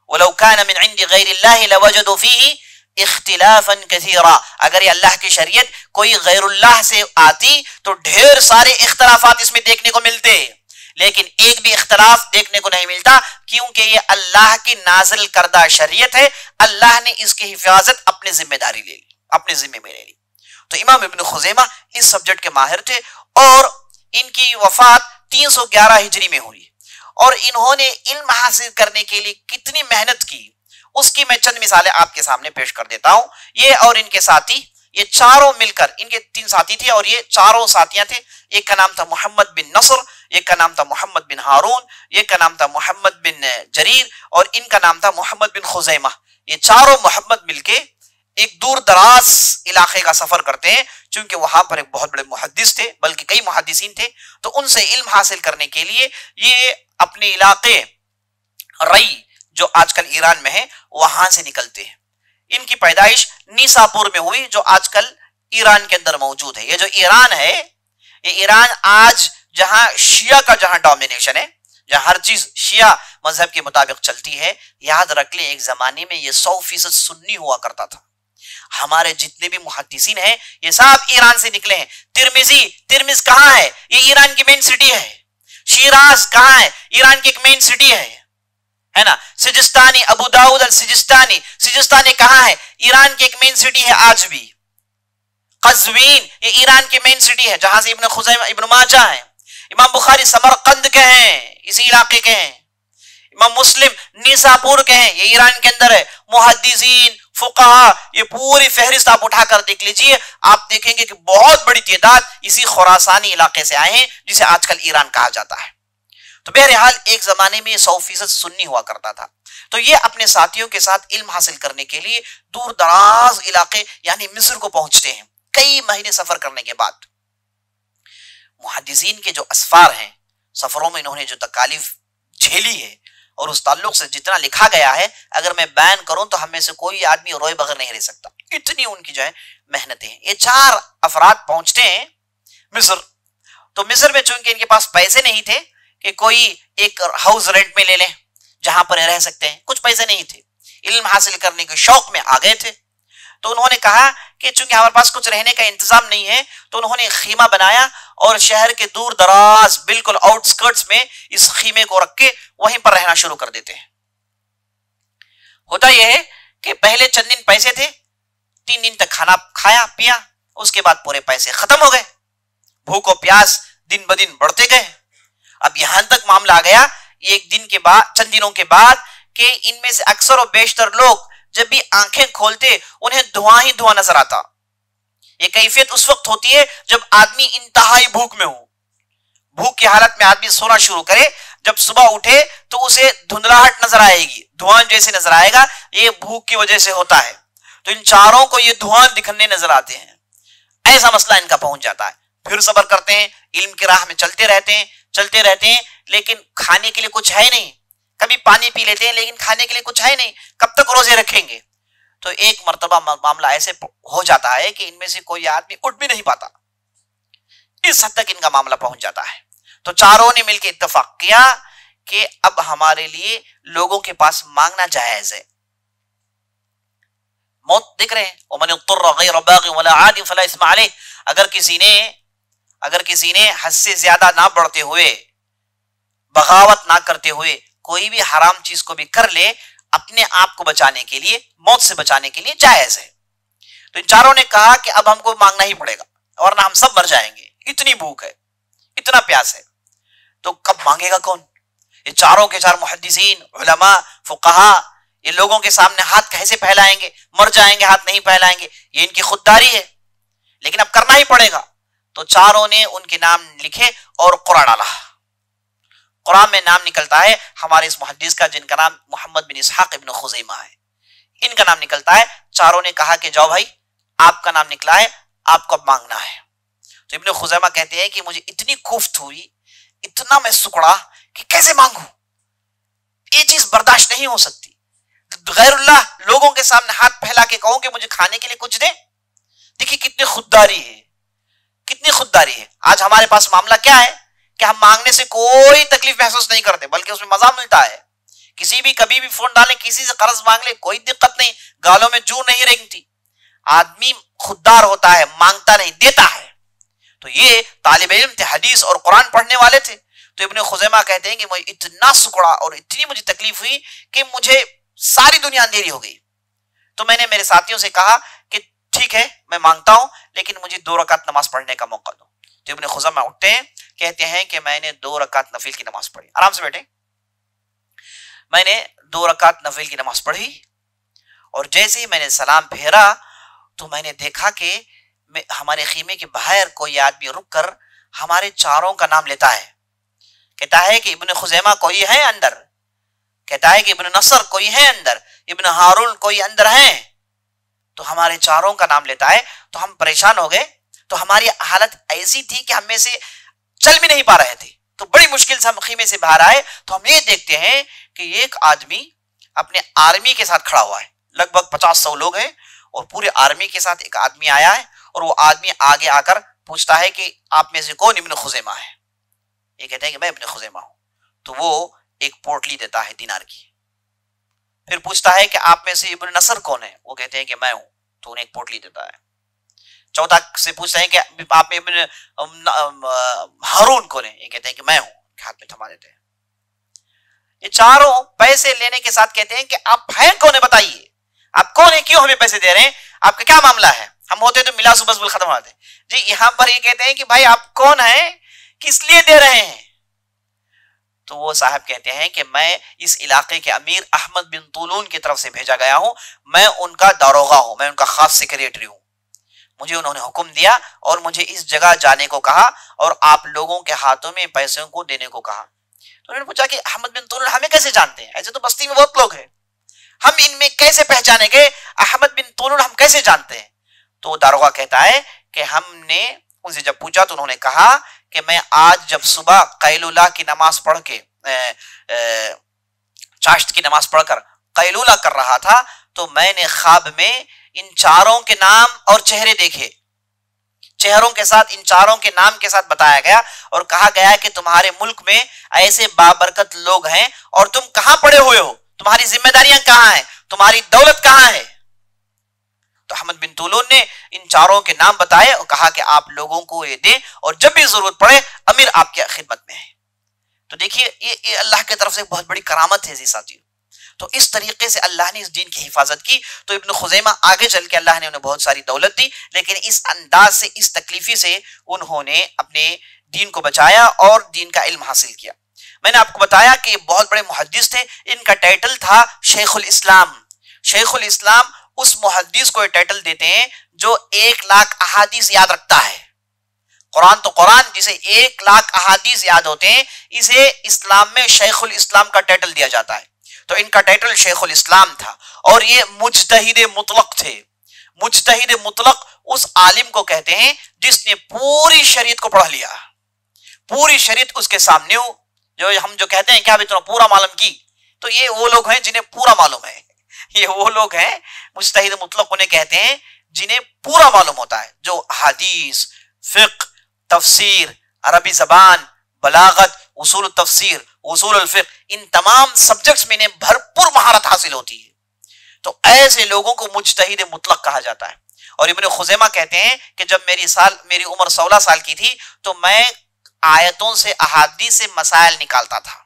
وَلَوْ كَانَ مِنْ عِنْدِ غَيْرِ اللَّهِ لَوَجَدُوا فِيهِ اختلافاً كَثِيرًا، اگر یہ اللہ کی شریعت کوئی غیر اللہ سے آتی تو ڈھیر سارے اختلافات اس میں دیکھنے کو ملتے، لیکن ایک بھی اختلاف دیکھنے کو نہیں ملتا، کیونکہ یہ اللہ کی نازل کردہ شریعت ہے، اللہ نے اس کی حفاظت اپنے ذمہ داری لے لی، اپنے ذمہ میں لے لی۔ تو امام ابن خزیمہ اس سبجیکٹ کے ماہر تھے، اور ان کی وفات 311 ہجری میں ہوئی، اور انہوں نے علم حاصل کرنے کے لیے کتنی محنت کی اس کی میں چند مثالیں آپ کے سامنے پیش کر دیتا ہوں۔ یہ اور ان کے ساتھی، یہ چاروں مل کر، ان کے 3 ساتھی تھے اور یہ چاروں ساتھیاں تھے، ایک کا نام تھا محمد بن نصر، ایک کا نام تھا محمد بن ہارون، ایک کا نام تھا محمد بن جریر، اور ان کا نام تھا محمد بن خزیمہ۔ یہ چاروں محمد مل کے ایک دور دراز علاقے کا سفر کرتے ہیں، چونکہ وہاں پر ایک بہت بڑے محدث تھے، بلکہ کئی محدثین تھے، تو ان سے علم حاصل کرنے کے لیے یہ اپنے علاقے رئی جو آج کل ایران میں ہے وہاں سے نکلتے ہیں۔ ان کی پیدائش نیساپور میں ہوئی، جو آج کل ایران کے اندر موجود ہے۔ یہ جو ایران ہے، یہ ایران آج جہاں شیعہ کا جہاں ڈومینیشن ہے، جہاں ہر چیز شیعہ مذہب کے مطابق چلتی ہے، یاد رکھ لیں ایک زمانے میں یہ 100% سنی ہوا کرتا تھا۔ ہمارے جتنے بھی محدثین ہیں یہ سب ایران سے نکلے ہیں۔ ترمز کہاں ہے؟ یہ ایران کی مین سٹی ہے۔ شیراز کہاں ہے؟ ایران کی ایک مین سٹی ہے نا۔ سجستانی، ابو داؤد السجستانی، سجستانی کہاں ہے؟ ایران کی ایک مین سٹی ہے آج بھی۔ قزوین یہ ایران کی مین سٹی ہے جہاں سے ابن خزیمہ، ابن ماجہ ہیں۔ امام بخاری سمرقند کے ہیں، اسی علاقے کے ہیں۔ امام مسلم نیساپور کے ہیں، یہ ایران کے اندر ہے۔ محدثین، فقہا، یہ پوری فہرست آپ اٹھا کر دیکھ لیجئے، آپ دیکھیں گے کہ بہت بڑی تعداد اسی خراسانی علاقے سے آئے ہیں جسے آج کل ایران کہا جاتا ہے۔ تو بہرحال ایک زمانے میں 100% سنی ہوا کرتا تھا۔ تو یہ اپنے ساتھیوں کے ساتھ علم حاصل کرنے کے لیے دور دراز علاقے یعنی مصر کو پہنچتے ہیں، کئی مہینے سفر کرنے کے بعد۔ محدثین کے جو اسفار ہیں سفروں میں انہوں نے جو تکالیف جھیلی ہے اور اس تعلق سے جتنا لکھا گیا ہے، اگر میں بیان کروں تو ہم میں سے کوئی آدمی روئے بغیر نہیں رہ سکتا، اتنی ان کی جو ہے محنتیں ہیں۔ یہ 4 افراد پہنچتے ہیں مصر، تو مصر میں چونکہ ان کے پاس پیسے نہیں تھے کہ کوئی ایک ہاؤس رینٹ میں لے لیں جہاں پر رہ سکتے ہیں، کچھ پیسے نہیں تھے، علم حاصل کرنے کے شوق میں آ گئے تھے، تو انہوں نے کہا کہ چونکہ ہمارے پاس کچھ رہنے کا انتظام نہیں ہے، تو انہوں نے خیمہ بنایا اور شہر کے دور دراز بالکل آؤٹ سکرٹس میں اس خیمے کو رکھ کے وہیں پر رہنا شروع کر دیتے ہیں۔ ہوتا یہ ہے کہ پہلے چند دن پیسے تھے، 3 دن تک کھانا کھایا پیا، اس کے بعد پورے پیسے ختم ہو گئے، بھوک و پیاس دن بدن بڑھتے گئے۔ اب یہاں تک معاملہ آ گیا ایک دن کے بعد، چند دنوں کے بعد، کہ ان میں سے اکثر و بیشتر لوگ جب بھی آنکھیں کھولتے انہیں دھواں ہی دھواں نظر آتا۔ یہ کیفیت اس وقت ہوتی ہے جب آدمی انتہائی بھوک میں ہو، بھوک کی حالت میں آدمی سونا شروع کرے، جب صبح اٹھے تو اسے دھندلاہٹ نظر آئے گی، دھواں جیسے نظر آئے گا، یہ بھوک کی وجہ سے ہوتا ہے۔ تو ان چاروں کو یہ دھواں دکھنے نظر آتے ہیں، ایسا مسئلہ ان کا پہنچ جاتا ہے۔ پھر صبر کرتے ہیں، علم کی راہ میں چلتے رہتے ہیں، لیکن کھانے کے لیے کچھ ہے نہیں، کبھی پانی پی لیتے ہیں لیکن کھانے کے لیے کچھ ہے نہیں، کب تک روزے رکھیں گے؟ تو ایک مرتبہ معاملہ ایسے ہو جاتا ہے کہ ان میں سے کوئی آدمی اٹھ بھی نہیں پاتا، اس حد تک ان کا معاملہ پہنچ جاتا ہے۔ تو چاروں نے مل کے اتفاق کیا کہ اب ہمارے لیے لوگوں کے پاس مانگنا جائز ہے۔ موت دیکھ رہے ہیں، وَمَنِ اضْطُرَّ غَيْرَ بَاغٍ وَلَا عَادٍ فَلَا إِثْمَ عَلَيْهِ، اگر کسی نے حد سے زیادہ نہ بڑھتے ہوئے، بغاوت نہ کرتے ہوئے کوئی بھی حرام چیز کو بھی کر لے، اپنے آپ کو بچانے کے لیے، موت سے بچانے کے لیے جائز ہے۔ تو ان چاروں نے کہا کہ اب ہم کو مانگنا ہی پڑے گا ورنہ ہم سب مر جائیں گے، اتنی بھوک ہے، اتنا پیاس ہے۔ تو کب مانگے گا کون؟ یہ چاروں کے چار محدثین، علماء، فقہا، یہ لوگوں کے سامنے ہاتھ کیسے پھیلائیں گے؟ مر جائیں گے، ہاتھ نہیں پھیلائیں گے، یہ ان کی خودداری ہے، لیکن اب کرنا ہی پڑے گا۔ تو چاروں نے ان کے نام لکھے اور قرآن ڈالا۔ قرآن میں نام نکلتا ہے ہمارے اس محدث کا، جن کا نام محمد بن اسحاق ابن خزیمہ ہے، ان کا نام نکلتا ہے۔ چاروں نے کہا کہ جاؤ بھائی، آپ کا نام نکلا ہے، آپ کو اب مانگنا ہے۔ تو ابن خزیمہ کہتے ہیں کہ مجھے اتنی کوفت ہوئی، اتنا میں سکڑا کہ کیسے مانگوں، یہ چیز برداشت نہیں ہو سکتی۔ غیر اللہ لوگوں کے سامنے ہاتھ پھیلا کے کہوں کہ مجھے کھانے کے لیے کچھ دے، دیکھیے کتنی خودداری ہے، کتنی خودداری ہے۔ آج ہمارے پاس معاملہ کیا ہے کہ ہم مانگنے سے کوئی تکلیف محسوس نہیں کرتے، بلکہ اس میں مزہ ملتا ہے۔ کسی بھی کبھی بھی فون ڈالیں، کسی سے قرض مانگ لے، کوئی دقت نہیں، گالوں میں جو نہیں رنگتی۔ آدمی خوددار ہوتا ہے، مانگتا نہیں، دیتا ہے۔ تو یہ طالب علم تھے، حدیث اور قرآن پڑھنے والے تھے۔ تو ابن خزیمہ کہتے ہیں کہ مجھے اتنا سکڑا اور اتنی مجھے تکلیف ہوئی کہ مجھے ساری دنیا اندھیری ہو گئی۔ تو میں نے میرے ساتھیوں سے کہا کہ ٹھیک ہے میں مانگتا ہوں، لیکن مجھے 2 رکعت نماز پڑھنے کا موقع دو۔ تو ابن خزیمہ اٹھتے ہیں، کہتے ہیں کہ میں نے 2 رکعت نفل کی نماز پڑھی۔ آرام سے بیٹھے۔ میں نے 2 رکعت نفل کی نماز پڑھی، اور جیسے ہی میں نے سلام پھیرا تو میں نے دیکھا کہ ہمارے خیمے کے باہر کوئی آدمی رک کر ہمارے چاروں کا نام لیتا ہے، کہتا ہے کہ ابن خزیمہ کوئی ہے اندر، کہتا ہے کہ ابن نصر کوئی ہے اندر، ابن ہارون کوئی اندر ہے۔ تو ہمارے چاروں کا نام لیتا ہے، تو ہم پریشان ہو گئے۔ تو ہماری حالت ایسی تھی کہ ہم میں سے چل بھی نہیں پا رہے تھے، تو بڑی مشکل سے ہم خیمے سے باہر آئے۔ تو ہم یہ دیکھتے ہیں کہ ایک آدمی اپنے آرمی کے ساتھ کھڑا ہوا ہے، لگ بھگ 50-100 لوگ ہیں، اور پورے آرمی کے ساتھ ایک آدمی آیا ہے، اور وہ آدمی آگے آ کر پوچھتا ہے کہ آپ میں سے کون ابن خزیمہ ہے؟ یہ کہتے ہیں کہ میں ابن خزیمہ ہوں۔ تو وہ ایک پوٹلی دیتا ہے دینار کی۔ پھر پوچھتا ہے کہ آپ میں سے ابن نصر کون ہے؟ وہ کہتے ہیں کہ میں ہوں۔ تو انہیں ایک پوٹلی دیتا ہے۔ چوتھا سے پوچھتے ہیں کہ آپ میں ابن ہارون کون ہے؟ یہ کہتے ہیں کہ میں ہوں، ہاتھ میں تھما دیتے ہیں۔ یہ چاروں پیسے لینے کے ساتھ کہتے ہیں کہ آپ ہیں کون ہے، بتائیے آپ کون ہیں، کیوں ہمیں پیسے دے رہے ہیں، آپ کا کیا معاملہ ہے؟ ہم ہوتے تو ملا صبح بل ختم ہوتے۔ جی یہاں پر یہ کہتے ہیں کہ بھائی آپ کون ہیں، کس لیے دے رہے ہیں؟ تو وہ صاحب کہتے ہیں کہ میں اس علاقے کے امیر احمد بن طولون کی طرف سے بھیجا گیا ہوں، میں ان کا داروغہ ہوں، میں ان کا خاص سیکریٹری ہوں، مجھے انہوں نے حکم دیا اور مجھے اس جگہ جانے کو کہا اور آپ لوگوں کے ہاتھوں میں پیسوں کو دینے کو کہا۔ تو انہوں نے پوچھا کہ احمد بن طولون ہمیں کیسے جانتے ہیں؟ ایسے تو بستی میں بہت لوگ ہیں، ہم ان میں کیسے پہچانے گے؟ احمد بن طولون ہم کیسے جانتے ہیں؟ تو داروغہ کہتا ہے کہ ہم نے ان سے جب پوچھا تو انہوں نے کہا کہ میں آج جب صبح قیلولہ کی نماز پڑھ کے چاشت کی نماز پڑھ کر قیلولہ کر رہا تھا تو میں نے خواب میں ان چاروں کے نام اور چہرے دیکھے، چہروں کے ساتھ ان چاروں کے نام کے ساتھ بتایا گیا اور کہا گیا کہ تمہارے ملک میں ایسے بابرکت لوگ ہیں اور تم کہاں پڑے ہوئے ہو، تمہاری ذمہ داریاں کہاں ہیں، تمہاری دولت کہاں ہے؟ تو احمد بن طولون نے ان چاروں کے نام بتائے اور کہا کہ آپ لوگوں کو یہ دیں اور جب بھی ضرورت پڑے امیر آپ کی خدمت میں ہے۔ تو دیکھیے یہ اللہ کی طرف سے بہت بڑی کرامت ہے جی ساتھیو۔ تو اس طریقے سے اللہ نے اس دین کی حفاظت کی۔ تو ابن خزیمہ آگے چل کے اللہ نے انہیں بہت ساری دولت دی، لیکن اس انداز سے، اس تکلیفی سے انہوں نے اپنے دین کو بچایا اور دین کا علم حاصل کیا۔ میں نے آپ کو بتایا کہ یہ بہت بڑے محدث تھے، ان کا ٹائٹل تھا شیخ الاسلام۔ شیخ الاسلام اس محدث کو یہ ٹائٹل دیتے ہیں جو 1,00,000 احادیث یاد رکھتا ہے۔ قرآن تو قرآن، جسے 1,00,000 احادیث یاد ہوتے ہیں، اسے اسلام میں شیخ الاسلام کا ٹائٹل دیا جاتا ہے۔ تو ان کا ٹائٹل شیخ الاسلام تھا اور یہ مجتہد مطلق تھے۔ مجتہد مطلق اس عالم کو کہتے ہیں جس نے پوری شریعت کو پڑھ لیا، پوری شریعت اس کے سامنے ہو۔ جو ہم جو کہتے ہیں کیا بھی تمہیں پورا معلوم کی، تو یہ وہ لوگ ہیں جنہیں پورا معلوم ہے۔ یہ وہ لوگ ہیں مجتہد مطلق انہیں کہتے ہیں جنہیں پورا معلوم ہوتا ہے، جو حدیث، فقہ، تفسیر، عربی زبان، بلاغت، اصول التفسیر، اصول الفقہ، ان تمام سبجیکٹس میں انہیں بھرپور مہارت حاصل ہوتی ہے۔ تو ایسے لوگوں کو مجتہد مطلق کہا جاتا ہے۔ اور ابن خزیمہ کہتے ہیں کہ جب میری عمر 16 سال کی تھی تو میں آیتوں سے، احادیث سے مسائل نکالتا تھا۔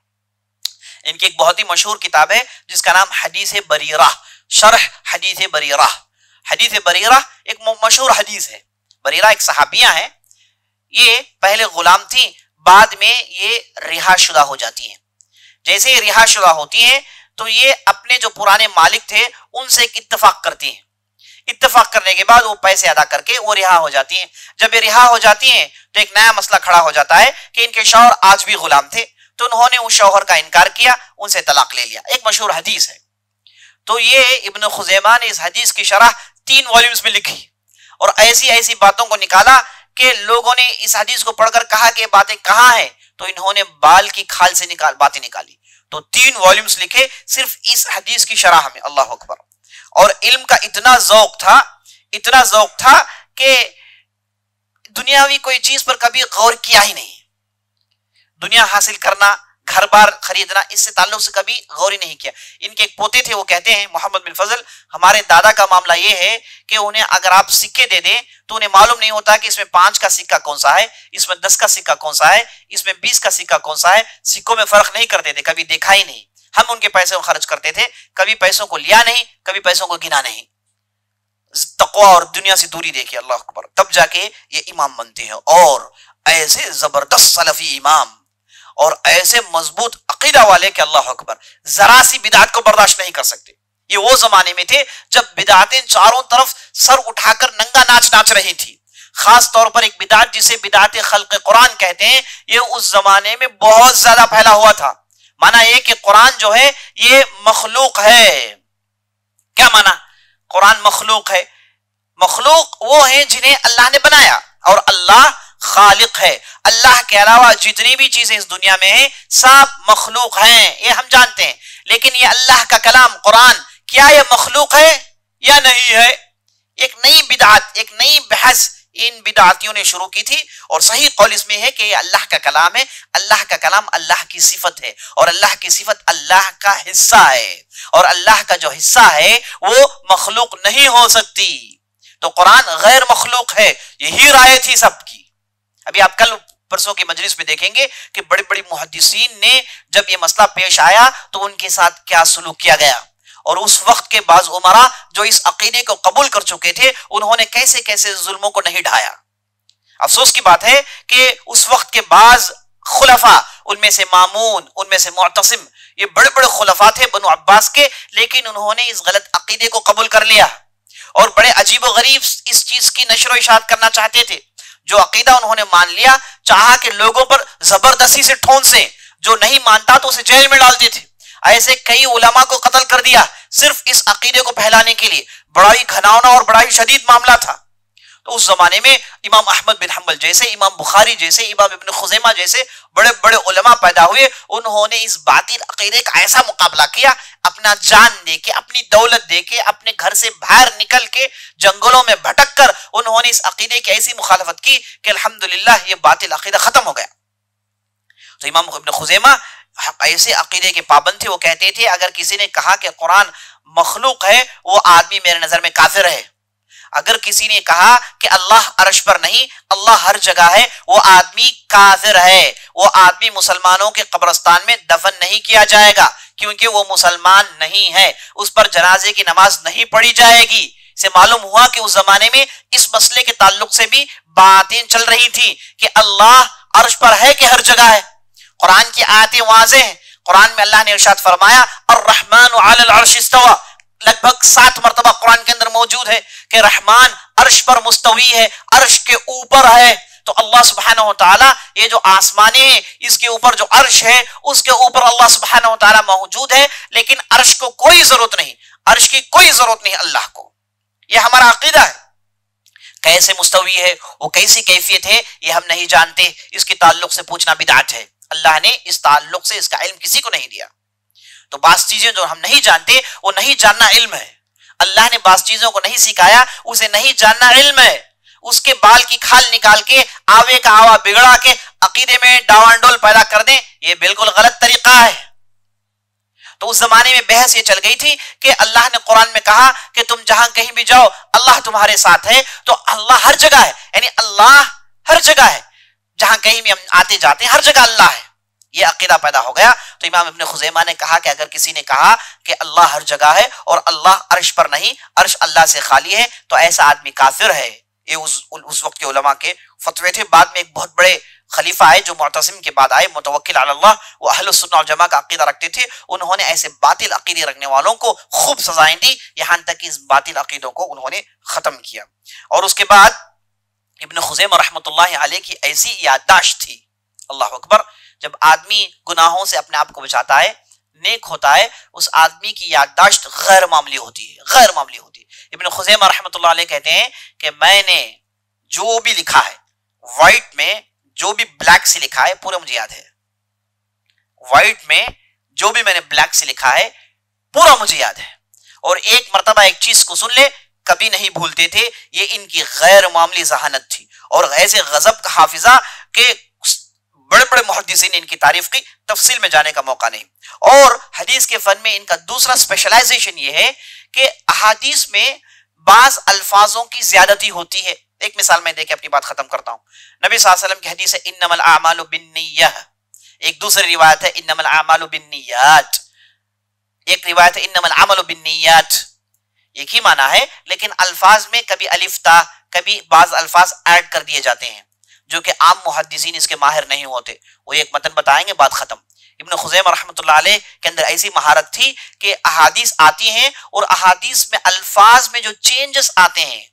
ان کی ایک بہت ہی مشہور کتاب ہے جس کا نام حدیث بریرہ، شرح حدیث بریرہ۔ حدیث بریرہ ایک مشہور حدیث ہے۔ بریرہ ایک صحابیہ ہے، یہ پہلے غلام تھی، بعد میں یہ رہا شدہ ہو جاتی ہیں۔ جیسے یہ رہا شدہ ہوتی ہیں تو یہ اپنے جو پرانے مالک تھے ان سے ایک اتفاق کرتی ہیں۔ اتفاق کرنے کے بعد وہ پیسے ادا کر کے وہ رہا ہو جاتی ہیں۔ جب یہ رہا ہو جاتی ہیں تو ایک نیا مسئلہ کھڑا ہو جاتا ہے کہ ان کے شوہر آج بھی غلام تھے، تو انہوں نے اس شوہر کا انکار کیا، ان سے طلاق لے لیا۔ ایک مشہور حدیث ہے۔ تو یہ ابن خزیمہ نے اس حدیث کی شرح 3 والیومز میں لکھی اور ایسی ایسی باتوں کو نکالا کہ لوگوں نے اس حدیث کو پڑھ کر کہا کہ یہ باتیں کہاں ہیں، تو انہوں نے بال کی کھال سے باتیں نکالی۔ تو 3 والیومز لکھے صرف اس حدیث کی شرح میں۔ اللہ اکبر۔ اور علم کا اتنا ذوق تھا کہ دنیاوی کوئی چیز پر کبھی غور کیا ہی نہیں۔ دنیا حاصل کرنا، گھر بار خریدنا، اس سے تعلق سے کبھی غور ہی نہیں کیا۔ ان کے ایک پوتے تھے، وہ کہتے ہیں محمد بن فضل، ہمارے دادا کا معاملہ یہ ہے کہ انہیں اگر آپ سکے دے دیں تو انہیں معلوم نہیں ہوتا کہ اس میں 5 کا سکہ کون سا ہے، اس میں 10 کا سکہ کون سا ہے، اس میں 20 کا سکہ کون سا ہے۔ سکوں میں فرق نہیں کرتے تھے، کبھی دیکھا ہی نہیں۔ ہم ان کے پیسے کو خرچ کرتے تھے، کبھی پیسوں کو لیا نہیں، کبھی پیسوں کو گنا نہیں۔ تقوی اور دنیا سے دوری دیکھیے، اللہ اکبر۔ تب جا کے یہ امام بنتے ہیں، اور ایسے زبردست سلفی امام اور ایسے مضبوط عقیدہ والے کہ اللہ اکبر، ذرا سی بدعت کو برداشت نہیں کر سکتے۔ یہ وہ زمانے میں تھے جب بدعتیں چاروں طرف سر اٹھا کر ننگا ناچ رہی تھی۔ خاص طور پر ایک بدعت جسے بدعت خلق قرآن کہتے ہیں، یہ اس زمانے میں بہت زیادہ پھیلا ہوا تھا۔ مانا یہ کہ قرآن جو ہے یہ مخلوق ہے۔ کیا مانا؟ قرآن مخلوق ہے۔ مخلوق وہ ہیں جنہیں اللہ نے بنایا، اور اللہ خالق ہے۔ اللہ کے علاوہ جتنی بھی چیزیں اس دنیا میں ہیں سب مخلوق ہیں، یہ ہم جانتے ہیں۔ لیکن یہ اللہ کا کلام قرآن، کیا یہ مخلوق ہے یا نہیں ہے؟ ایک نئی بدعت، ایک نئی بحث ان بدعتیوں نے شروع کی تھی، اور صحیح قول اس میں ہے کہ یہ اللہ کا کلام ہے۔ اللہ کا کلام اللہ کی صفت ہے، اور اللہ کی صفت اللہ کا حصہ ہے، اور اللہ کا جو حصہ ہے وہ مخلوق نہیں ہو سکتی۔ تو قرآن غیر مخلوق ہے، یہی رائے تھی سب کی۔ ابھی آپ کل پرسوں کی مجلس میں دیکھیں گے کہ بڑے بڑے محدثین نے جب یہ مسئلہ پیش آیا تو ان کے ساتھ کیا سلوک کیا گیا، اور اس وقت کے بعض عمرا جو اس عقیدے کو قبول کر چکے تھے انہوں نے کیسے کیسے ظلموں کو نہیں ڈھایا۔ افسوس کی بات ہے کہ اس وقت کے بعض خلفاء، ان میں سے مامون، ان میں سے معتصم، یہ بڑے بڑے خلفاء تھے بنو عباس کے، لیکن انہوں نے اس غلط عقیدے کو قبول کر لیا اور بڑے عجیب و غریب اس چیز کی نشر و اشاعت کرنا چاہتے تھے۔ جو عقیدہ انہوں نے مان لیا، چاہا کہ لوگوں پر زبردستی سے ٹھونسیں، جو نہیں مانتا تو اسے جیل میں ڈالتے تھے۔ ایسے کئی علماء کو قتل کر دیا صرف اس عقیدے کو پھیلانے کے لیے۔ بڑا ہی گھناؤنا اور بڑا ہی شدید معاملہ تھا۔ تو اس زمانے میں امام احمد بن حنبل جیسے، امام بخاری جیسے، امام ابن خزیمہ جیسے بڑے بڑے علماء پیدا ہوئے. انہوں نے اس باطل عقیدے کا ایسا مقابلہ کیا، اپنا جان دے کے، اپنی دولت دے کے، اپنے گھر سے باہر نکل کے جنگلوں میں بھٹک کر انہوں نے اس عقیدے کی ایسی مخالفت کی کہ الحمدللہ یہ باطل عقیدہ ختم ہو گیا. تو امام ابن خزیمہ ایسے عقیدے کے پابند تھے. وہ کہتے تھے اگر کسی نے کہا کہ قرآن مخلوق ہے وہ آدمی میرے نظر میں کافر ہے. اگر کسی نے کہا کہ اللہ عرش پر نہیں، اللہ ہر جگہ ہے، وہ آدمی کافر ہے. وہ آدمی مسلمانوں کے قبرستان میں دفن نہیں کیا جائے گا کیونکہ وہ مسلمان نہیں ہے، اس پر جنازے کی نماز نہیں پڑھی جائے گی. سے معلوم ہوا کہ اس زمانے میں اس مسئلے کے تعلق سے بھی باتیں چل رہی تھی کہ اللہ عرش پر ہے کہ ہر جگہ ہے. قرآن کی آیتیں واضح ہیں. قرآن میں اللہ نے ارشاد فرمایا الرحمن علی العرش استوى، لگ بھگ 7 مرتبہ قرآن کے اندر موجود ہے کہ رحمان عرش پر مستوی ہے، عرش کے اوپر ہے. تو اللہ سبحانہ وتعالی یہ جو آسمانے ہیں اس کے اوپر جو عرش ہے اس کے اوپر اللہ سبحانہ وتعالی موجود ہے، لیکن عرش کو کوئی ضرورت نہیں، عرش کی کوئی ضرورت نہیں اللہ کو. یہ ہمارا عقیدہ ہے. کیسے مستوی ہے، وہ کیسی کیفیت ہے، یہ ہم نہیں جانتے. اس کے تعلق سے پوچھنا بدعت ہے. اللہ نے اس تعلق سے اس کا علم کسی کو نہیں دیا. تو بعض چیزیں جو ہم نہیں جانتے وہ نہیں جاننا علم ہے. اللہ نے بعض چیزوں کو نہیں سکھایا، اسے نہیں جاننا علم ہے. اس کے بال کی کھال نکال کے آوے کا آوا بگڑا کے عقیدے میں ڈاوانڈول پیدا کر دیں، یہ بالکل غلط طریقہ ہے. تو اس زمانے میں بحث یہ چل گئی تھی کہ اللہ نے قرآن میں کہا کہ تم جہاں کہیں بھی جاؤ اللہ تمہارے ساتھ ہے. تو اللہ ہر جگہ ہے، یعنی اللہ ہر جگہ ہے، جہاں کہیں بھی ہم آتے جاتے ہیں ہر جگہ اللہ ہے. یہ عقیدہ پیدا ہو گیا. تو امام ابن خزیمہ نے کہا کہ اگر کسی نے کہا کہ اللہ ہر جگہ ہے اور اللہ عرش پر نہیں، عرش اللہ سے خالی ہے، تو ایسا آدمی کافر ہے. یہ اس وقت کے علماء کے فتوے تھے. بعد میں ایک بہت بڑے خلیفہ آئے جو معتصم کے بعد آئے، متوکل علی اللہ، وہ اہل السنہ والجماعہ کا عقیدہ رکھتے تھے. انہوں نے ایسے باطل عقیدے رکھنے والوں کو خوب سزائیں دی، یہاں تک کہ اس باطل عقیدوں کو انہوں نے ختم کیا. اور اس کے بعد ابن خزیمہ رحمۃ اللہ علیہ کی ایسی یادداشت تھی، اللہ اکبر، جب آدمی گناہوں سے اپنے آپ کو بچاتا ہے، نیک ہوتا ہے، اس آدمی کی یادداشت غیر معمولی ہوتی ہے، غیر معمولی ہوتی ہے. ابن خزیمہ رحمۃ اللہ علیہ کہتے ہیں کہ میں نے جو بھی لکھا ہے وائٹ میں، جو بھی بلیک سے لکھا ہے پورا مجھے یاد ہے. وائٹ میں جو بھی میں نے بلیک سے لکھا ہے پورا مجھے یاد ہے. اور ایک مرتبہ ایک چیز کو سن لے کبھی نہیں بھولتے تھے. یہ ان کی غیر معمولی ذہانت تھی اور ایسے غضب کا حافظہ کہ بڑے بڑے محدثین نے ان کی تعریف کی، تفصیل میں جانے کا موقع نہیں. اور حدیث کے فن میں ان کا دوسرا اسپیشلائزیشن یہ ہے کہ احادیث میں بعض الفاظوں کی زیادتی ہوتی ہے. ایک مثال میں دے کے اپنی بات ختم کرتا ہوں. نبی صلی اللہ علیہ وسلم کی حدیث ہے انما الاعمال بالنیہ، ایک دوسری روایت ہے انما الاعمال بالنیات، ایک روایت ہے انما العمل بالنیات. ایک ہی معنی ہے لیکن الفاظ میں کبھی الف تا، کبھی بعض الفاظ ایڈ کر دیے جاتے ہیں جو کہ عام محدثین اس کے ماہر نہیں ہوتے. وہ ایک متن بتائیں گے، بات ختم. ابن خزیمہ رحمۃ اللہ علیہ کے اندر ایسی مہارت تھی کہ احادیث آتی ہیں اور احادیث میں الفاظ میں جو چینجز آتے ہیں،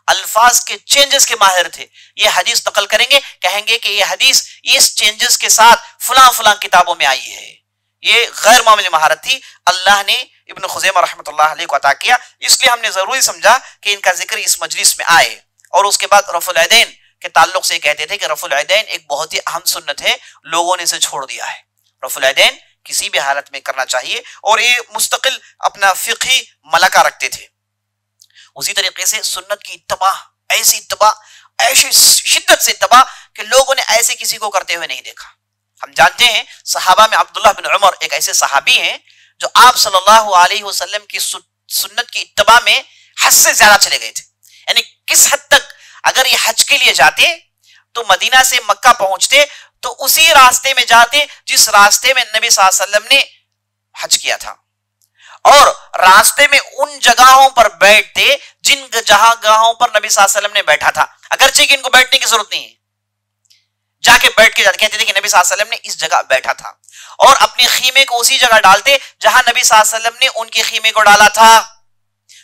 الفاظ کے چینجز کے ماہر تھے. یہ حدیث نقل کریں گے، کہیں گے کہ یہ حدیث اس چینجز کے ساتھ فلاں فلاں کتابوں میں آئی ہے. یہ غیر معمولی مہارت تھی، اللہ نے ابن خزیمہ رحمۃ اللہ علیہ کو عطا کیا. اس لیے ہم نے ضروری سمجھا کہ ان کا ذکر اس مجلس میں آئے. اور اس کے بعد رفع العیدین کے تعلق سے کہتے تھے کہ رفع العیدین ایک بہت ہی اہم سنت ہے، لوگوں نے اسے چھوڑ دیا ہے. رفع العیدین کسی بھی حالت میں کرنا چاہیے اور یہ مستقل اپنا فقہی ملکہ رکھتے تھے. اسی طریقے سے سنت کی اتباع، ایسی اتباع، ایسی شدت سے اتباع کہ لوگوں نے ایسے کسی کو کرتے ہوئے نہیں دیکھا. ہم جانتے ہیں صحابہ میں عبداللہ بن عمر ایک ایسے صحابی ہیں جو آپ صلی اللہ علیہ وسلم کی سنت کی اتباع میں حد سے زیادہ چلے گئے تھے. یعنی کس حد تک، اگر یہ حج کے لیے جاتے تو مدینہ سے مکہ پہنچتے تو اسی راستے میں جاتے جس راستے میں نبی صلی اللہ علیہ وسلم نے حج کیا تھا، اور راستے میں ان جگہوں پر بیٹھتے جن جگہوں پر نبی صلی اللہ علیہ وسلم نے بیٹھا تھا، اگرچہ کہ ان کو بیٹھنے کی ضرورت نہیں ہے، جا کے بیٹھ کے کہتے تھے کہ نبی صلی اللہ علیہ وسلم نے اس جگہ بیٹھا تھا، اور اپنے خیمے کو اسی جگہ ڈالتے جہاں نبی صلی اللہ علیہ وسلم نے ان کے خیمے کو ڈالا تھا،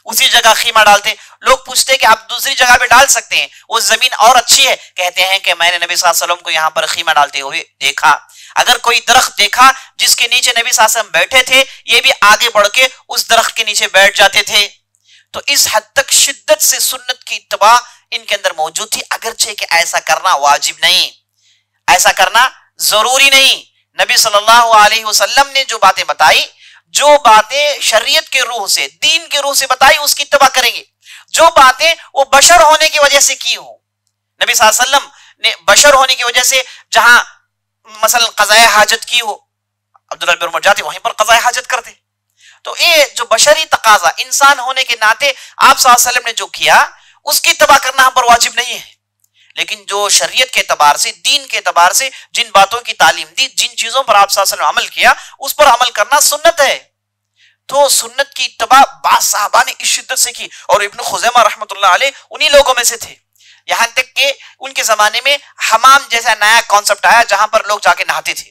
اسی جگہ خیمہ ڈالتے. لوگ پوچھتے کہ آپ دوسری جگہ پہ ڈال سکتے ہیں، وہ زمین اور اچھی ہے، کہتے ہیں کہ میں نے نبی صلی اللہ علیہ وسلم کو یہاں پر خیمہ ڈالتے ہوئے دیکھا. اگر کوئی درخت دیکھا جس کے نیچے نبی صلی اللہ علیہ وسلم بیٹھے تھے، یہ بھی آگے بڑھ کے اس درخت کے نیچے بیٹھ جاتے تھے. تو اس حد تک شدت سے سنت کی اتباع ان کے اندر موجود تھی، اگرچہ کہ ایسا کرنا واجب نہیں، ایسا کرنا ضروری نہیں۔ نبی صلی اللہ علیہ وسلم نے جو باتیں بتائی، جو باتیں شریعت کے روح سے، دین کے روح سے بتائی، اس کی اتباع کریں گے۔ جو باتیں وہ بشر ہونے کی وجہ سے کی ہوں، نبی صلی اللہ علیہ وسلم نے بشر ہونے کی وجہ سے جہاں مثلا قضاء حاجت کی ہو، عبداللہ بن عمر جاتے وہیں پر قضاء حاجت کرتے، تو یہ جو بشری تقاضا انسان ہونے کے ناطے آپ صلی اللہ علیہ وسلم نے جو کیا اس کی اتباع کرنا ہم پر واجب نہیں ہے۔ لیکن جو شریعت کے اعتبار سے، دین کے اعتبار سے جن باتوں کی تعلیم دی، جن چیزوں پر آپ صلی اللہ علیہ وسلم عمل کیا، اس پر عمل کرنا سنت ہے۔ تو سنت کی اتباع بعض صحابہ نے اس شدت سے کی، اور ابن خزیمہ رحمۃ اللہ علیہ انہی لوگوں میں سے تھے۔ یہاں تک کہ ان کے زمانے میں حمام جیسا نیا کانسیپٹ آیا جہاں پر لوگ جا کے نہاتے تھے۔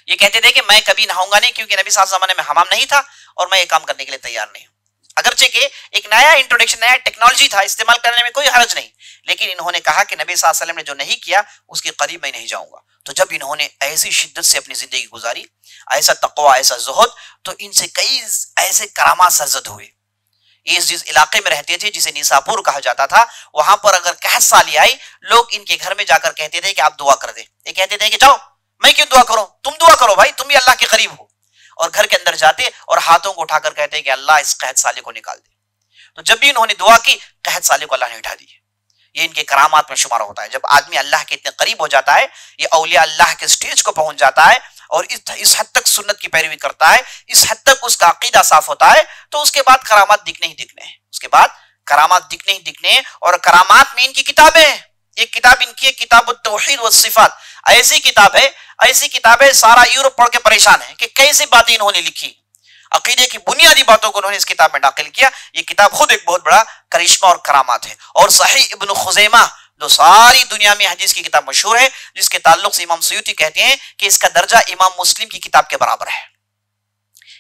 یہ کہتے تھے کہ میں کبھی نہاؤں گا نہیں، کیونکہ نبی صلی اللہ علیہ وسلم زمانے میں حمام نہیں تھا اور میں یہ کام کرنے کے لیے تیار نہیں ہوں۔ اگرچہ کہ ایک نیا انٹروڈکشن، نیا ٹیکنالوجی تھا، استعمال کرنے میں کوئی حرج نہیں، لیکن انہوں نے کہا کہ نبی صلی اللہ علیہ وسلم نے جو نہیں کیا اس کے قریب میں نہیں جاؤں گا۔ تو جب انہوں نے ایسی شدت سے اپنی زندگی گزاری، ایسا تقوی، ایسا زہد، تو ان سے کئی ایسے کرامات سرزد ہوئے۔ یہ جس علاقے میں رہتے تھے جسے نیساپور کہا جاتا تھا، وہاں پر اگر قحط سالی آئی، لوگ ان کے گھر میں جا کر کہتے تھے کہ آپ دعا کر دیں۔ یہ کہتے تھے کہ جاؤ، میں کیوں دعا کروں، تم دعا کرو بھائی، تم بھی اللہ کے قریب ہو۔ اور گھر کے اندر جاتے اور ہاتھوں کو اٹھا کر کہتے کہ اللہ اس قحط سالے کو نکال دے۔ تو جب بھی انہوں نے دعا کی، قحط سالے کو اللہ نے اٹھا دی۔ یہ ان کے کرامات میں شمار ہوتا ہے۔ جب آدمی اللہ کے اتنے قریب ہو جاتا ہے، یہ اولیاء اللہ کے سٹیج کو پہنچ جاتا ہے اور اس حد تک سنت کی پیروی کرتا ہے، اس حد تک اس کا عقیدہ صاف ہوتا ہے، تو اس کے بعد کرامات دکھنے ہی دکھنے ہیں۔ اس کے بعد کرامات دکھنے ہی دکھنے ہیں، اور کرامات میں ان کی کتابیں ہیں۔ ایک کتاب ان کی ہے کتاب التوحید والصفات، ایسی کتاب ہے سارا یورپ پڑھ کے پریشان ہے کہ کیسی باتیں انہوں نے لکھی۔ عقیدے کی بنیادی باتوں کو انہوں نے اس کتاب میں داخل کیا۔ یہ کتاب خود ایک بہت بڑا کرشمہ اور کرامات ہے۔ اور صحیح ابن خزیمہ جو ساری دنیا میں حدیث کی کتاب مشہور ہے، جس کے تعلق سے امام سیوطی کہتے ہیں کہ اس کا درجہ امام مسلم کی کتاب کے برابر ہے۔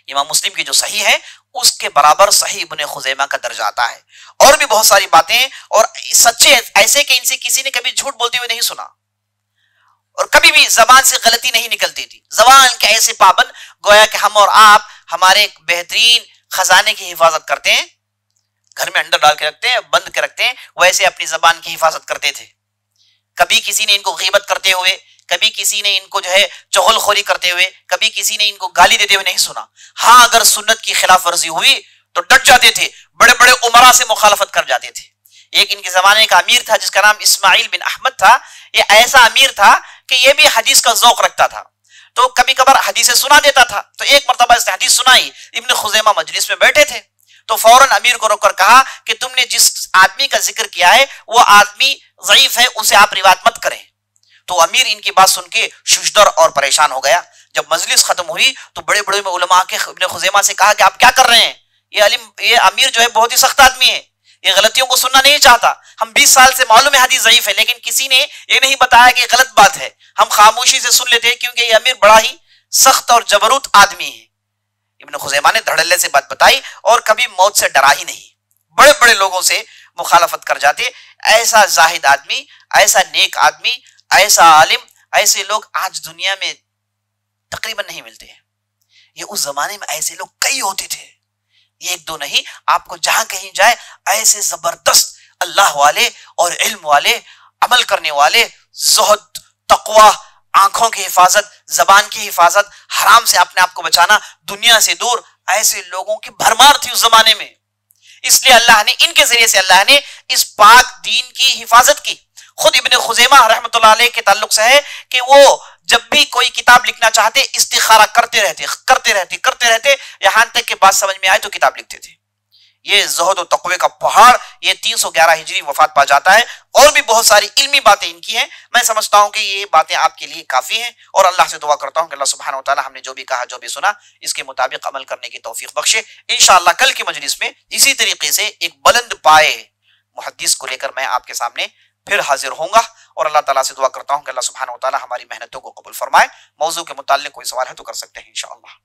امام مسلم کی جو صحیح ہے اس کے برابر صحیح ابن خزیمہ کا درجہ آتا ہے۔ اور بھی بہت ساری باتیں ہیں، اور سچے ایسے کہ ان سے کسی نے کبھی جھوٹ بولتے ہوئے نہیں سنا، اور کبھی بھی زبان سے غلطی نہیں نکلتی تھی۔ زبان کے ایسے پابند، گویا کہ ہم اور آپ ہمارے بہترین خزانے کی حفاظت کرتے ہیں، گھر میں انڈر ڈال کے رکھتے ہیں، بند کے رکھتے ہیں، ویسے اپنی زبان کی حفاظت کرتے تھے۔ کبھی کسی نے ان کو غیبت کرتے ہوئے، کبھی کسی نے ان کو جو ہے چغل خوری کرتے ہوئے، کبھی کسی نے ان کو گالی دیتے ہوئے نہیں سنا۔ ہاں اگر سنت کی خلاف ورزی ہوئی تو ڈٹ جاتے تھے، بڑے بڑے عمرا سے مخالفت کر جاتے تھے۔ ایک ان کے زمانے کا امیر تھا جس کا نام اسماعیل بن احمد تھا۔ یہ ایسا امیر تھا کہ یہ بھی حدیث کا ذوق رکھتا تھا، تو کبھی کبھار حدیثیں سنا دیتا تھا۔ تو ایک مرتبہ اس نے حدیث سنائی، ابن خزیمہ مجلس میں بیٹھے تھے، تو فوراً امیر کو روک کر کہا کہ تم نے جس آدمی کا ذکر کیا ہے وہ آدمی ضعیف ہے، اسے آپ روایت مت کریں۔ تو امیر ان کی بات سن کے ششدر اور پریشان ہو گیا۔ جب مجلس ختم ہوئی تو بڑے بڑے علماء کے ابن خزیمہ سے کہا کہ آپ کیا کر رہے ہیں؟ یہ امیر جو ہے بہت ہی سخت آدمی ہے، یہ غلطیوں کو سننا نہیں چاہتا۔ ہم 20 سال سے معلوم ہے حدیث ضعیف ہے، لیکن کسی نے یہ نہیں بتایا کہ غلط بات ہے، ہم خاموشی سے سن لیتے ہیں کیونکہ یہ امیر بڑا ہی سخت اور جبروت آدمی ہے۔ ابن خزیمہ نے دھڑلے سے بات بتائی اور کبھی موت سے ڈرا ہی نہیں، بڑے بڑے لوگوں سے مخالفت کر جاتے۔ ایسا زاہد آدمی، ایسا نیک آدمی، ایسا عالم، ایسے لوگ آج دنیا میں تقریباً نہیں ملتے ہیں۔ یہ اس زمانے میں ایسے لوگ کئی ہوتے تھے، ایک دو نہیں، آپ کو جہاں کہیں جائے ایسے زبردست اللہ والے اور علم والے، عمل کرنے والے، زہد، تقوی، آنکھوں کی حفاظت، زبان کی حفاظت، حرام سے اپنے آپ کو بچانا، دنیا سے دور، ایسے لوگوں کی بھرمار تھی اس زمانے میں۔ اس لیے اللہ نے ان کے ذریعے سے اللہ نے اس پاک دین کی حفاظت کی۔ خود ابن خزیمہ رحمۃ اللہ علیہ کے تعلق سے ہے کہ وہ جب بھی کوئی کتاب لکھنا چاہتے استخارہ کرتے رہتے یہاں تک کہ بات سمجھ میں آئے تو کتاب لکھتے تھے۔ یہ زہد و تقوی کا پہاڑ، یہ 311 ہجری وفات پا جاتا ہے۔ اور بھی بہت ساری علمی باتیں ان کی ہیں، میں سمجھتا ہوں کہ یہ باتیں آپ کے لیے کافی ہیں، اور اللہ سے دعا کرتا ہوں کہ اللہ سبحانہ وتعالی ہم نے جو بھی کہا، جو بھی سنا، اس کے مطابق عمل کرنے کی توفیق بخشے۔ انشاءاللہ کل کی مجلس میں اسی طریقے سے ایک بلند پائے محدث کو لے کر میں آپ کے سامنے پھر حاضر ہوں گا، اور اللہ تعالیٰ سے دعا کرتا ہوں کہ اللہ سبحانہ وتعالی ہماری محنتوں کو قبول فرمائے۔ موضوع کے متعلق کوئی سوال ہے تو کر سکتے ہیں انشاءاللہ۔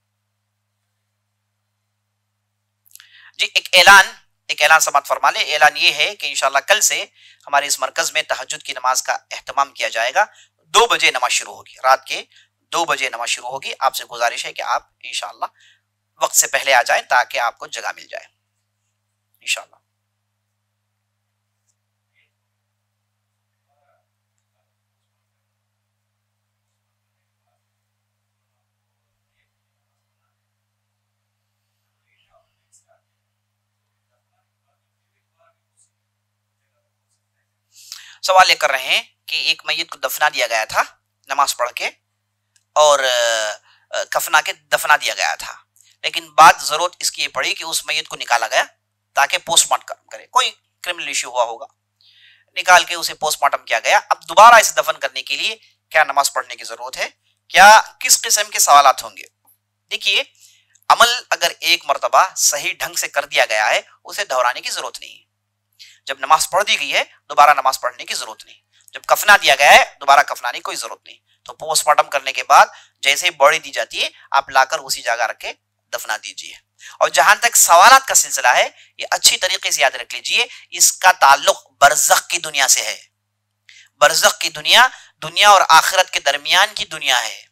جی ایک اعلان سماعت فرما لے۔ اعلان یہ ہے کہ انشاءاللہ کل سے ہمارے اس مرکز میں تہجد کی نماز کا اہتمام کیا جائے گا۔ 2 بجے نماز شروع ہوگی، رات کے 2 بجے نماز شروع ہوگی۔ آپ سے گزارش ہے کہ آپ انشاءاللہ وقت سے پہلے آ جائیں تاکہ آپ کو جگہ مل جائے۔ انشاءاللہ. سوال یہ کر رہے ہیں کہ ایک میت کو دفنا دیا گیا تھا نماز پڑھ کے اور کفنا کے دفنا دیا گیا تھا، لیکن بعد ضرورت اس کی یہ پڑی کہ اس میت کو نکالا گیا تاکہ پوسٹ مارٹم کرے، کوئی کرمنل ایشو ہوا ہوگا، نکال کے اسے پوسٹ مارٹم کیا گیا. اب دوبارہ اسے دفن کرنے کے لیے کیا نماز پڑھنے کی ضرورت ہے؟ کیا کس قسم کے سوالات ہوں گے؟ دیکھیے، عمل اگر ایک مرتبہ صحیح ڈھنگ سے کر دیا گیا ہے اسے دہرانے کی ضرورت نہیں. جب نماز پڑھ دی گئی ہے دوبارہ نماز پڑھنے کی ضرورت نہیں. جب کفنا دیا گیا ہے دوبارہ کفنانے کی کوئی ضرورت نہیں. تو پوسٹ مارٹم کرنے کے بعد جیسے باڈی دی جاتی ہے آپ لا کر اسی جگہ رکھ کے دفنا دیجیے. اور جہاں تک سوالات کا سلسلہ ہے یہ اچھی طریقے سے یاد رکھ لیجیے، اس کا تعلق برزخ کی دنیا سے ہے. برزخ کی دنیا دنیا اور آخرت کے درمیان کی دنیا ہے.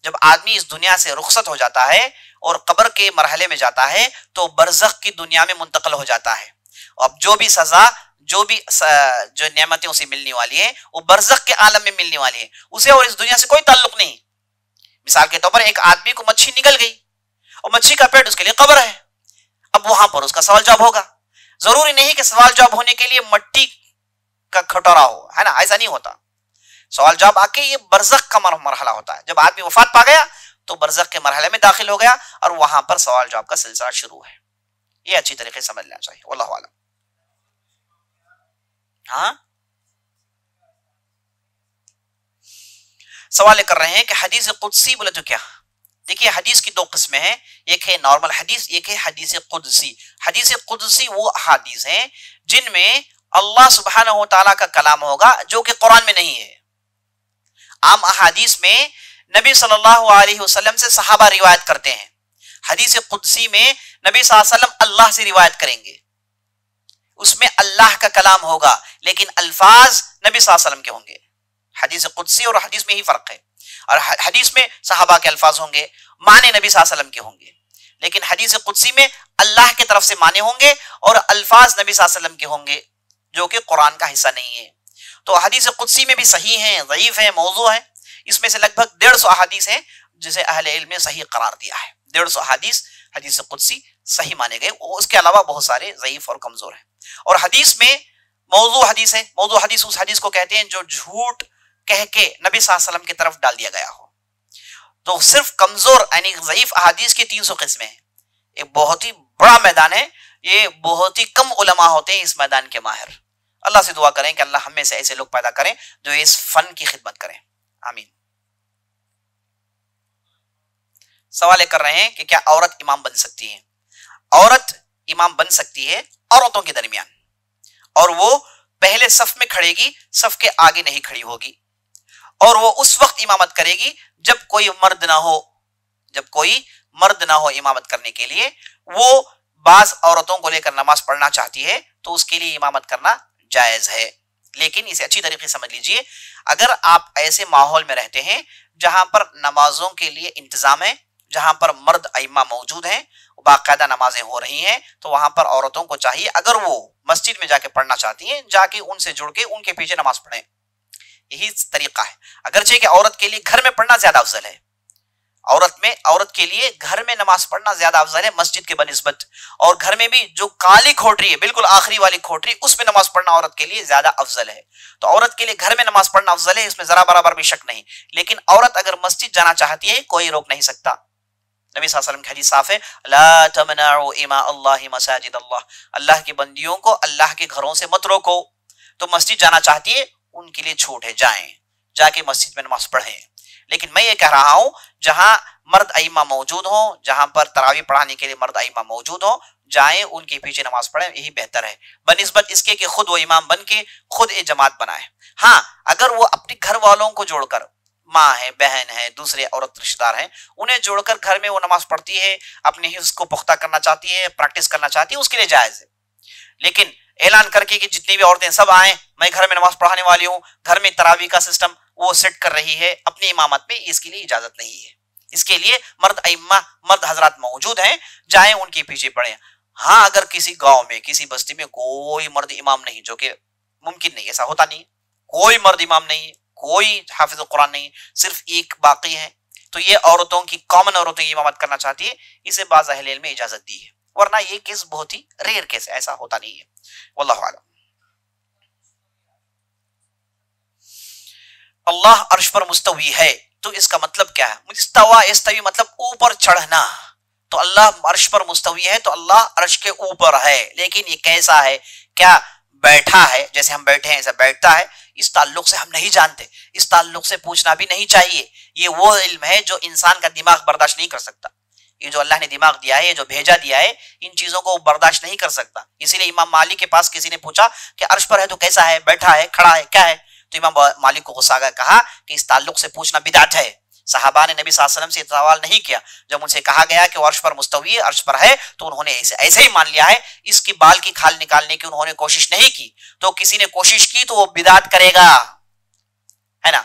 جب آدمی اس دنیا سے رخصت ہو جاتا ہے اور قبر کے مرحلے میں جاتا ہے تو برزخ کی دنیا میں منتقل ہو جاتا ہے. اب جو بھی سزا، جو نعمتیں اسے ملنے والی ہیں وہ برزخ کے عالم میں ملنے والی ہیں، اسے اور اس دنیا سے کوئی تعلق نہیں. مثال کے طور پر ایک آدمی کو مچھی نگل گئی اور مچھی کا پیٹ اس کے لیے قبر ہے، اب وہاں پر اس کا سوال جواب ہوگا. ضروری نہیں کہ سوال جواب ہونے کے لیے مٹی کا کھٹورا ہو، ہے نا، ایسا نہیں ہوتا. سوال جواب آ کے یہ برزخ کا مرحلہ ہوتا ہے. جب آدمی وفات پا گیا تو برزخ کے مرحلے میں داخل ہو گیا اور وہاں پر سوال جواب کا سلسلہ شروع ہے. یہ اچھی طریقے سے سمجھ لینا چاہیے. واللہ اعلم. ہاں، سوال کر رہے ہیں کہ حدیث قدسی بولے تو کیا؟ دیکھیے، حدیث کی دو قسمیں ہیں، ایک ہے نارمل حدیث، ایک ہے حدیث قدسی. حدیث قدسی وہ احادیث ہیں جن میں اللہ سبحانہ و تعالیٰ کا کلام ہوگا جو کہ قرآن میں نہیں ہے. عام احادیث میں نبی صلی اللہ علیہ وسلم سے صحابہ روایت کرتے ہیں. حدیث قدسی میں نبی صلی اللہ علیہ وسلم اللہ سے روایت کریں گے، اس میں اللہ کا کلام ہوگا لیکن الفاظ نبی صلی اللہ علیہ وسلم کے ہوں گے. حدیث قدسی اور حدیث میں ہی فرق ہے. اور حدیث میں صحابہ کے الفاظ ہوں گے، معنی نبی صلی اللہ علیہ وسلم کے ہوں گے، لیکن حدیث قدسی میں اللہ کی طرف سے معنی ہوں گے اور الفاظ نبی صلی اللہ علیہ وسلم کے ہوں گے جو کہ قرآن کا حصہ نہیں ہے. تو حدیث قدسی میں بھی صحیح ہیں، ضعیف ہیں، موضوع ہیں. اس میں سے لگ بھگ 150 احادیث ہیں جسے اہل علم نے صحیح قرار دیا ہے. 150 احادیث حدیث قدسی صحیح مانے گئے. اس کے علاوہ بہت سارے ضعیف اور کمزور ہیں. اور حدیث میں موضوع حدیث ہے. موضوع حدیث اس حدیث کو کہتے ہیں جو جھوٹ کہہ کے نبی صلی اللہ علیہ وسلم کی طرف ڈال دیا گیا ہو. تو صرف کمزور یعنی ضعیف احادیث کی 300 قسمیں ہیں. ایک بہت ہی بڑا میدان ہے، یہ بہت ہی کم علماء ہوتے ہیں اس میدان کے ماہر. اللہ سے دعا کریں کہ اللہ ہمیں سے ایسے لوگ پیدا کریں جو اس فن کی خدمت کریں. آمین. سوال کر رہے ہیں کہ کیا عورت امام بن سکتی ہے؟ عورت امام بن سکتی ہے عورتوں کے درمیان، اور وہ پہلے صف میں کھڑے گی، صف کے آگے نہیں کھڑی ہوگی، اور وہ اس وقت امامت کرے گی جب کوئی مرد نہ ہو. جب کوئی مرد نہ ہو امامت کرنے کے لیے. وہ بعض عورتوں کو لے کر نماز پڑھنا چاہتی ہے تو اس کے لیے امامت کرنا جائز ہے. لیکن اسے اچھی طریقے سے سمجھ لیجئے، اگر آپ ایسے ماحول میں رہتے ہیں جہاں پر نمازوں کے لیے انتظام ہے، جہاں پر مرد ائمہ موجود ہیں، باقاعدہ نمازیں ہو رہی ہیں، تو وہاں پر عورتوں کو چاہیے اگر وہ مسجد میں جا کے پڑھنا چاہتی ہیں جا کے ان سے جڑ کے ان کے پیچھے نماز پڑھیں. یہی طریقہ ہے. اگرچہ کہ عورت کے لیے گھر میں پڑھنا زیادہ افضل ہے، عورت کے لیے گھر میں نماز پڑھنا زیادہ افضل ہے مسجد کے بنسبت. اور گھر میں بھی جو کالی کھوٹری ہے، بالکل آخری والی کھوٹری، اس میں نماز پڑھنا عورت کے لیے زیادہ افضل ہے. تو عورت کے لیے گھر میں نماز پڑھنا افضل ہے، اس میں ذرا برابر بھی شک نہیں. لیکن عورت اگر مسجد جانا چاہتی ہے کوئی روک نہیں سکتا. نبی صلی اللہ علیہ وسلم کی حدیث صاف ہے، لا تمنعوا اماء اللہ مساجد اللہ، اللہ کی بندیوں کو اللہ کے گھروں سے مت روکو. تو مسجد جانا چاہتی ہے ان کے لیے چھوٹ ہے، جائیں، جا کے مسجد میں نماز پڑھیں. لیکن میں یہ کہہ رہا ہوں جہاں مرد ائمہ موجود ہوں، جہاں پر تراویح پڑھانے کے لیے مرد ائمہ موجود ہوں، جائیں ان کے پیچھے نماز پڑھیں، یہی بہتر ہے بنسبت اس کے کہ خود وہ امام بن کے خود ایک جماعت بنائے. ہاں، اگر وہ اپنے گھر والوں کو جوڑ کر، ماں ہے، بہن ہے، دوسرے عورت رشتہ دار ہیں، انہیں جوڑ کر گھر میں وہ نماز پڑھتی ہے، اپنے حفظ کو پختہ کرنا چاہتی ہے، پریکٹس کرنا چاہتی ہے، اس کے لیے جائز ہے. لیکن اعلان کر کے کہ جتنی بھی عورتیں سب آئیں، میں گھر میں نماز پڑھانے والی ہوں، گھر میں تراویح کا سسٹم وہ سیٹ کر رہی ہے اپنی امامت میں، اس کے لیے اجازت نہیں ہے. اس کے لیے مرد ائمہ، مرد حضرات موجود ہیں، جائیں ان کے پیچھے پڑھیں. ہاں اگر کسی گاؤں میں کسی بستی میں کوئی مرد امام نہیں، جو کہ ممکن نہیں، ایسا ہوتا نہیں، کوئی مرد امام نہیں، کوئی حافظ قرآن نہیں، صرف ایک باقی ہے، تو یہ عورتوں کی کامن عورتوں کی امامت کرنا چاہتی ہے، اسے بعض اہل علم نے اجازت دی ہے، ورنہ یہ کیس بہت ہی ریئر کیس ہے، ایسا ہوتا نہیں ہے، واللہ اعلم۔ اللہ عرش پر مستوی ہے، تو اس کا مطلب کیا ہے؟ مستوی استوی مطلب اوپر چڑھنا، تو اللہ عرش پر مستوی ہے تو اللہ عرش کے اوپر ہے، لیکن یہ کیسا ہے؟ کیا بیٹھا ہے جیسے ہم بیٹھے ہیں ایسا بیٹھتا ہے؟ اس تعلق سے ہم نہیں جانتے، اس تعلق سے پوچھنا بھی نہیں چاہیے، یہ وہ علم ہے جو انسان کا دماغ برداشت نہیں کر سکتا، یہ جو اللہ نے دماغ دیا ہے، یہ جو بھیجا دیا ہے، ان چیزوں کو برداشت نہیں کر سکتا، اسی لیے امام مالک کے پاس کسی نے پوچھا کہ عرش پر ہے تو کیسا ہے، بیٹھا ہے، کھڑا ہے، کیا ہے؟ تو امام مالک کو غصہ آیا، کہا کہ اس تعلق سے پوچھنا بدعت ہے، صحابہ نے نبی صلی اللہ علیہ وسلم سے سوال نہیں کیا، جب ان سے کہا گیا کہ وہ عرش پر مستوی ہے، عرش پر ہے، تو انہوں نے ایسے ہی مان لیا ہے، اس کی بال کی کھال نکالنے کی انہوں نے کوشش نہیں کی، تو کسی نے کوشش کی تو وہ بدعت کرے گا، ہے نا؟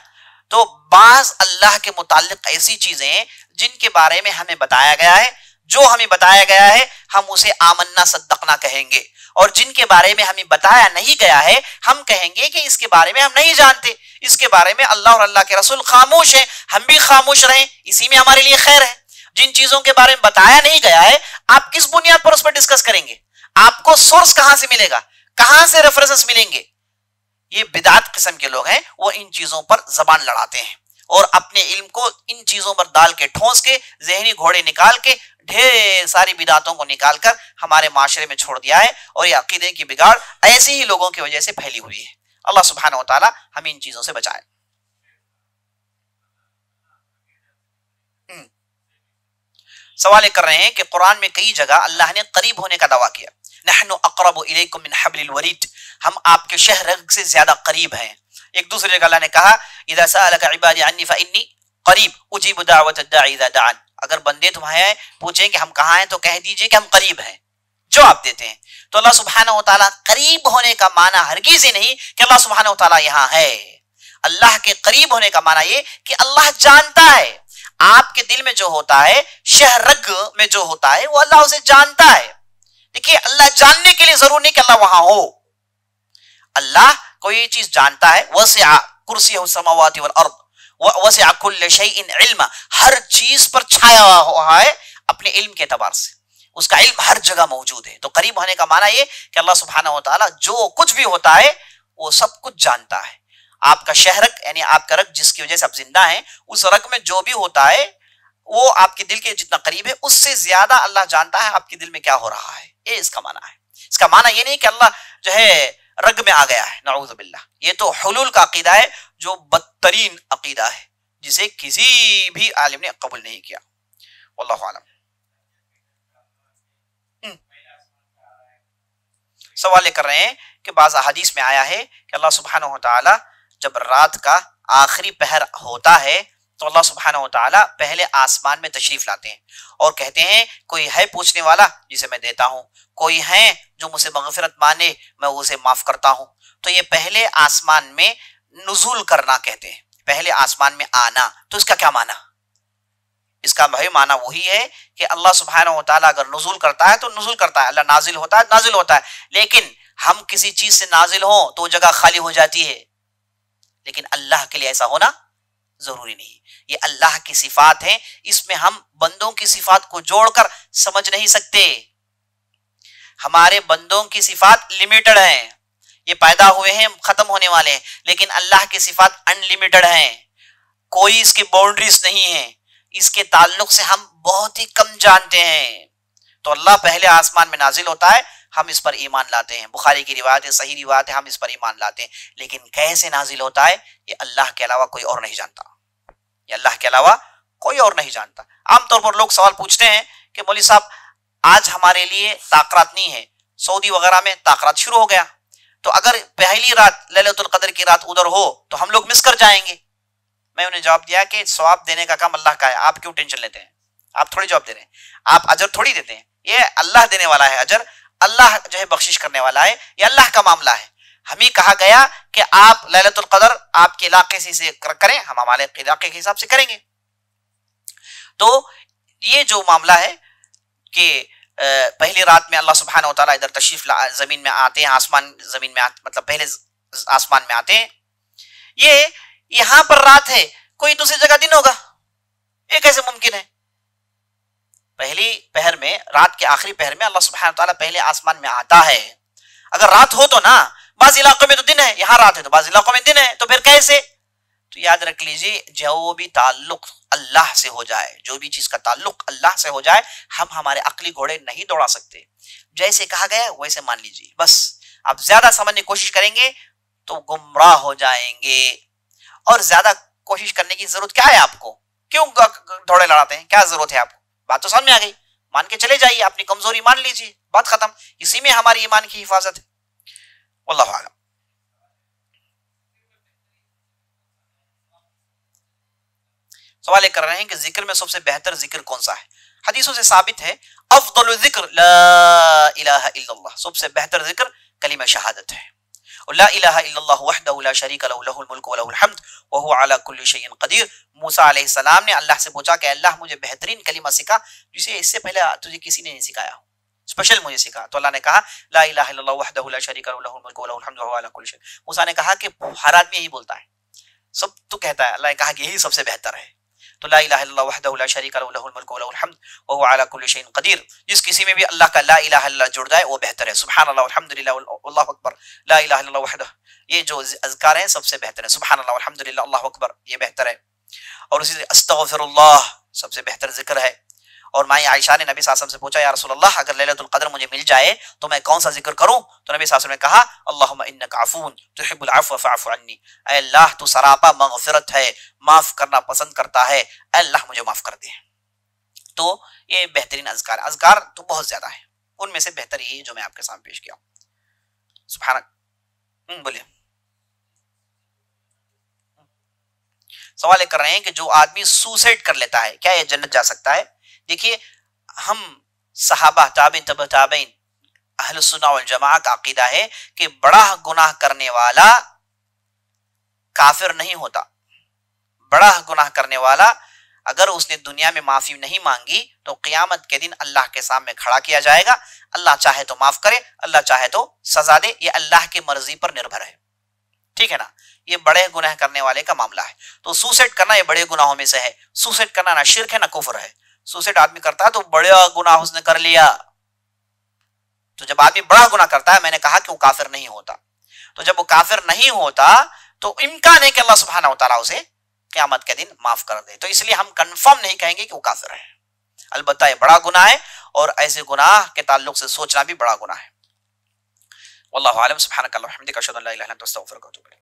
تو بعض اللہ کے متعلق ایسی چیزیں جن کے بارے میں ہمیں بتایا گیا ہے، جو ہمیں بتایا گیا ہے ہم اسے آمنا صدقنا کہیں گے، اور جن کے بارے میں ہمیں بتایا نہیں گیا ہے ہم کہیں گے کہ اس کے بارے میں ہم نہیں جانتے، اس کے بارے میں اللہ اور اللہ کے رسول خاموش ہیں، ہم بھی خاموش رہیں، اسی میں ہمارے لیے خیر ہے۔ جن چیزوں کے بارے میں بتایا نہیں گیا ہے آپ کس بنیاد پر اس پر ڈسکس کریں گے؟ آپ کو سورس کہاں سے ملے گا؟ کہاں سے ریفرنسز ملیں گے؟ یہ بدعت قسم کے لوگ ہیں، وہ ان چیزوں پر زبان لڑاتے ہیں اور اپنے علم کو ان چیزوں پر ڈال کے ٹھونس کے ذہنی گھوڑے نکال کے ڈھیر ساری بدعتوں کو نکال کر ہمارے معاشرے میں چھوڑ دیا ہے، اور یہ عقیدے کی بگاڑ ایسے ہی لوگوں کی وجہ سے پھیلی ہوئی ہے۔ اللہ سبحانہ و تعالی ہمیں ان چیزوں سے بچائے۔ سوال کر رہے ہیں کہ قرآن میں کئی جگہ اللہ نے قریب ہونے کا دعویٰ کیا، نحن اقرب الیکم من حبل الورید، ہم آپ کے شہ رگ سے زیادہ قریب ہیں۔ ایک دوسری جگہ اللہ نے کہا اذا سألک عبادی عنی فانی قریب اجیب دعوت الداعی اذا دعان، اگر بندے تمہیں پوچھیں کہ ہم کہاں ہیں تو کہہ دیجئے کہ ہم قریب ہیں، جواب دیتے ہیں۔ تو اللہ سبحانہ و تعالیٰ قریب ہونے کا معنی ہرگز ہی نہیں کہ اللہ سبحانہ و تعالیٰ یہاں ہے، اللہ کے قریب ہونے کا معنی یہ کہ اللہ جانتا ہے، آپ کے دل میں جو ہوتا ہے، شہ رگ میں جو ہوتا ہے، وہ اللہ اسے جانتا ہے۔ دیکھیے اللہ جاننے کے لیے ضرور نہیں کہ اللہ وہاں ہو، اللہ کوئی چیز جانتا ہے، وسع کرسیہ السماوات والارض وسع کل شیء علما، ہر چیز پر چھایا ہوا ہے اپنے علم کے اعتبار سے، اس کا علم ہر جگہ موجود ہے۔ تو قریب ہونے کا معنی یہ کہ اللہ سبحانہ و تعالیٰ جو کچھ بھی ہوتا ہے وہ سب کچھ جانتا ہے۔ آپ کا شہرک یعنی آپ کا رگ جس کی وجہ سے آپ زندہ ہیں، اس رگ میں جو بھی ہوتا ہے وہ آپ کے دل کے جتنا قریب ہے اس سے زیادہ اللہ جانتا ہے آپ کے دل میں کیا ہو رہا ہے، یہ اس کا معنی ہے۔ اس کا معنی یہ نہیں کہ اللہ جو ہے رگ میں آ گیا ہے، نعوذ باللہ، یہ تو حلول کا عقیدہ ہے جو بدترین عقیدہ ہے جسے کسی بھی عالم نے قبول نہیں کیا، واللہ اعلم۔ سوال کر رہے ہیں کہ بعض احادیث میں آیا ہے کہ اللہ سبحانہ و تعالی جب رات کا آخری پہر ہوتا ہے تو اللہ سبحانہ و تعالیٰ پہلے آسمان میں تشریف لاتے ہیں اور کہتے ہیں کوئی ہے پوچھنے والا جسے میں دیتا ہوں، کوئی ہے جو مجھ سے مغفرت مانگے میں اسے معاف کرتا ہوں۔ تو یہ پہلے آسمان میں نزول کرنا کہتے ہیں، پہلے آسمان میں آنا۔ تو اس کا کیا معنی؟ اس کا بھائی معنی وہی ہے کہ اللہ سبحانہ و تعالیٰ اگر نزول کرتا ہے تو نزول کرتا ہے، اللہ نازل ہوتا ہے نازل ہوتا ہے، لیکن ہم کسی چیز سے نازل ہوں تو جگہ خالی ہو جاتی ہے، لیکن اللہ کے لیے ایسا ہونا ضروری نہیں۔ یہ اللہ کی صفات ہیں، اس میں ہم بندوں کی صفات کو جوڑ کر سمجھ نہیں سکتے۔ ہمارے بندوں کی صفات لمیٹڈ ہیں، یہ پیدا ہوئے ہیں ختم ہونے والے ہیں، لیکن اللہ کی صفات ان لمیٹڈ ہیں، کوئی اس کی باؤنڈریز نہیں ہے، اس کے تعلق سے ہم بہت ہی کم جانتے ہیں۔ تو اللہ پہلے آسمان میں نازل ہوتا ہے، ہم اس پر ایمان لاتے ہیں، بخاری کی روایت ہے، صحیح روایت ہے، ہم اس پر ایمان لاتے ہیں، لیکن کیسے نازل ہوتا ہے یہ اللہ کے علاوہ کوئی اور نہیں جانتا، یہ اللہ کے علاوہ کوئی اور نہیں جانتا۔ عام طور پر لوگ سوال پوچھتے ہیں کہ مولوی صاحب آج ہمارے لیے تاخرات نہیں ہے، سعودی وغیرہ میں تاخرات شروع ہو گیا، تو اگر پہلی رات لیلۃ القدر کی رات ادھر ہو تو ہم لوگ مس کر جائیں گے۔ میں انہیں جواب دیا کہ ثواب دینے کا کام اللہ کا ہے، آپ کیوں ٹینشن لیتے ہیں؟ آپ تھوڑی جواب دے رہے ہیں، آپ اجر تھوڑی دیتے ہیں، یہ اللہ دینے والا ہے اجر، اللہ جو ہے بخشش کرنے والا ہے، یہ اللہ کا معاملہ ہے۔ ہمیں کہا گیا کہ آپ لیلۃ القدر آپ کے علاقے سے کریں، ہم ہمارے علاقے کے حساب سے کریں گے۔ تو یہ جو معاملہ ہے کہ پہلی رات میں اللہ سبحانہ و تعالیٰ ادھر تشریف زمین میں آتے ہیں، آسمان زمین میں مطلب پہلے آسمان میں آتے ہیں. یہ یہاں پر رات ہے، کوئی دوسری جگہ دن ہوگا؟ یہ کیسے ممکن ہے؟ پہلی پہر میں، رات کے آخری پہر میں اللہ سبحانہ و تعالیٰ پہلے آسمان میں آتا ہے. اگر رات ہو تو نا، بعض علاقوں میں تو دن ہے، یہاں رات ہے تو بعض علاقوں میں دن ہے، تو پھر کیسے؟ تو یاد رکھ لیجیے، جو بھی تعلق اللہ سے ہو جائے، جو بھی چیز کا تعلق اللہ سے ہو جائے، ہم ہمارے عقلی گھوڑے نہیں دوڑا سکتے. جیسے کہا گیا ویسے مان لیجیے. بس آپ زیادہ سمجھنے کی کوشش کریں گے تو گمراہ ہو جائیں گے. اور زیادہ کوشش کرنے کی ضرورت کیا ہے آپ کو؟ کیوں دوڑے لڑاتے ہیں؟ کیا ضرورت ہے آپ کو؟ بات تو سمجھ میں آ گئی. مان کے چلے جائیے، اپنی کمزوری مان لیجیے، بات ختم. اسی میں ہماری ایمان کی حفاظت ہے. واللہ اعلم. سوال یہ کر رہے ہیں کہ ذکر میں سب سے بہتر ذکر کون سا ہے؟ حدیثوں سے ثابت ہے افضل الذکر لا الہ الا اللہ، سب سے بہتر ذکر کلمہ شہادت ہے. اور لا الہ الا اللہ وحدہ لا شریک لہ لہ الملک ولہ الحمد وہو علی کل شیء قدیر. موسیٰ علیہ السلام نے اللہ سے پوچھا کہ اللہ مجھے بہترین کلمہ سکھا جسے اس سے پہلے تجھے کسی نے نہیں سکھایا ہو، اسپیشل مجھے سکھا. تو اللہ نے کہا لا الہ الا اللہ وحدہ لا شریک لہ لہ الملک ولہ الحمد وہو علی کل شیء. موسیٰ نے کہا کہ ہر آدمی یہی بولتا ہے، سب تو کہتا ہے. اللہ نے کہا کہ یہی سب سے بہتر ہے. تو لا الہ الا اللہ وحدہ لا شریک لہ لہ الملک ولہ الحمد وہو علی کل شیء قدیر. جس کسی میں بھی اللہ کا لا الہ الا اللہ جڑ جائے وہ بہتر ہے. سبحان اللہ والحمدللہ واللہ اکبر لا الہ الا اللہ وحدہ، یہ جو اذکار ہیں سب سے بہتر ہے. سبحان اللہ والحمدللہ اللہ اکبر یہ بہتر ہے. اور اسی طرح استغفر اللہ سب سے بہتر ذکر ہے. اور ماں عائشہ نے نبی صلی اللہ علیہ وسلم سے پوچھا یا رسول اللہ اگر لیلۃ القدر مجھے مل جائے تو میں کون سا ذکر کروں؟ تو نبی صلی اللہ علیہ وسلم نے کہا اللہم انک عفو تحب العفو فاعف عنی، اے اللہ تو سراپا مغفرت ہے، معاف کرنا پسند کرتا ہے، اے اللہ مجھے معاف کر دے. تو یہ بہترین اذکار، اذکار تو بہت زیادہ ہیں، ان میں سے بہتر یہی جو میں آپ کے سامنے پیش کیا ہوں. سبحانک. بولیے. سوال یہ کر رہے ہیں کہ جو آدمی سوسائڈ کر لیتا ہے کیا یہ جنت جا سکتا ہے؟ دیکھیے ہم صحابہ تابعین تبع تابعین اہل سنہ والجماعہ کا عقیدہ ہے کہ بڑا گناہ کرنے والا کافر نہیں ہوتا. بڑا گناہ کرنے والا اگر اس نے دنیا میں معافی نہیں مانگی تو قیامت کے دن اللہ کے سامنے کھڑا کیا جائے گا. اللہ چاہے تو معاف کرے، اللہ چاہے تو سزا دے، یہ اللہ کی مرضی پر نربھر ہے. ٹھیک ہے نا؟ یہ بڑے گناہ کرنے والے کا معاملہ ہے. تو سوسائڈ کرنا یہ بڑے گناہوں میں سے ہے. سوسائڈ کرنا نہ شرک ہے نہ کفر ہے. سوسائڈ آدمی کرتا ہے تو بڑا گناہ اس نے کر لیا. تو جب آدمی بڑا گناہ کرتا ہے میں نے کہا کہ وہ کافر نہیں ہوتا. تو جب وہ کافر نہیں ہوتا تو امکان ہے کہ اللہ سبحانہ و تعالیٰ اسے قیامت کے دن معاف کر دے. تو اس لیے ہم کنفرم نہیں کہیں گے کہ وہ کافر ہے. البتہ یہ بڑا گناہ ہے اور ایسے گناہ کے تعلق سے سوچنا بھی بڑا گناہ ہے. واللہ عالم. سبحانک اللہم وبحمدک اشہد ان لا الہ الا انت استغفرک و اتوب الیک.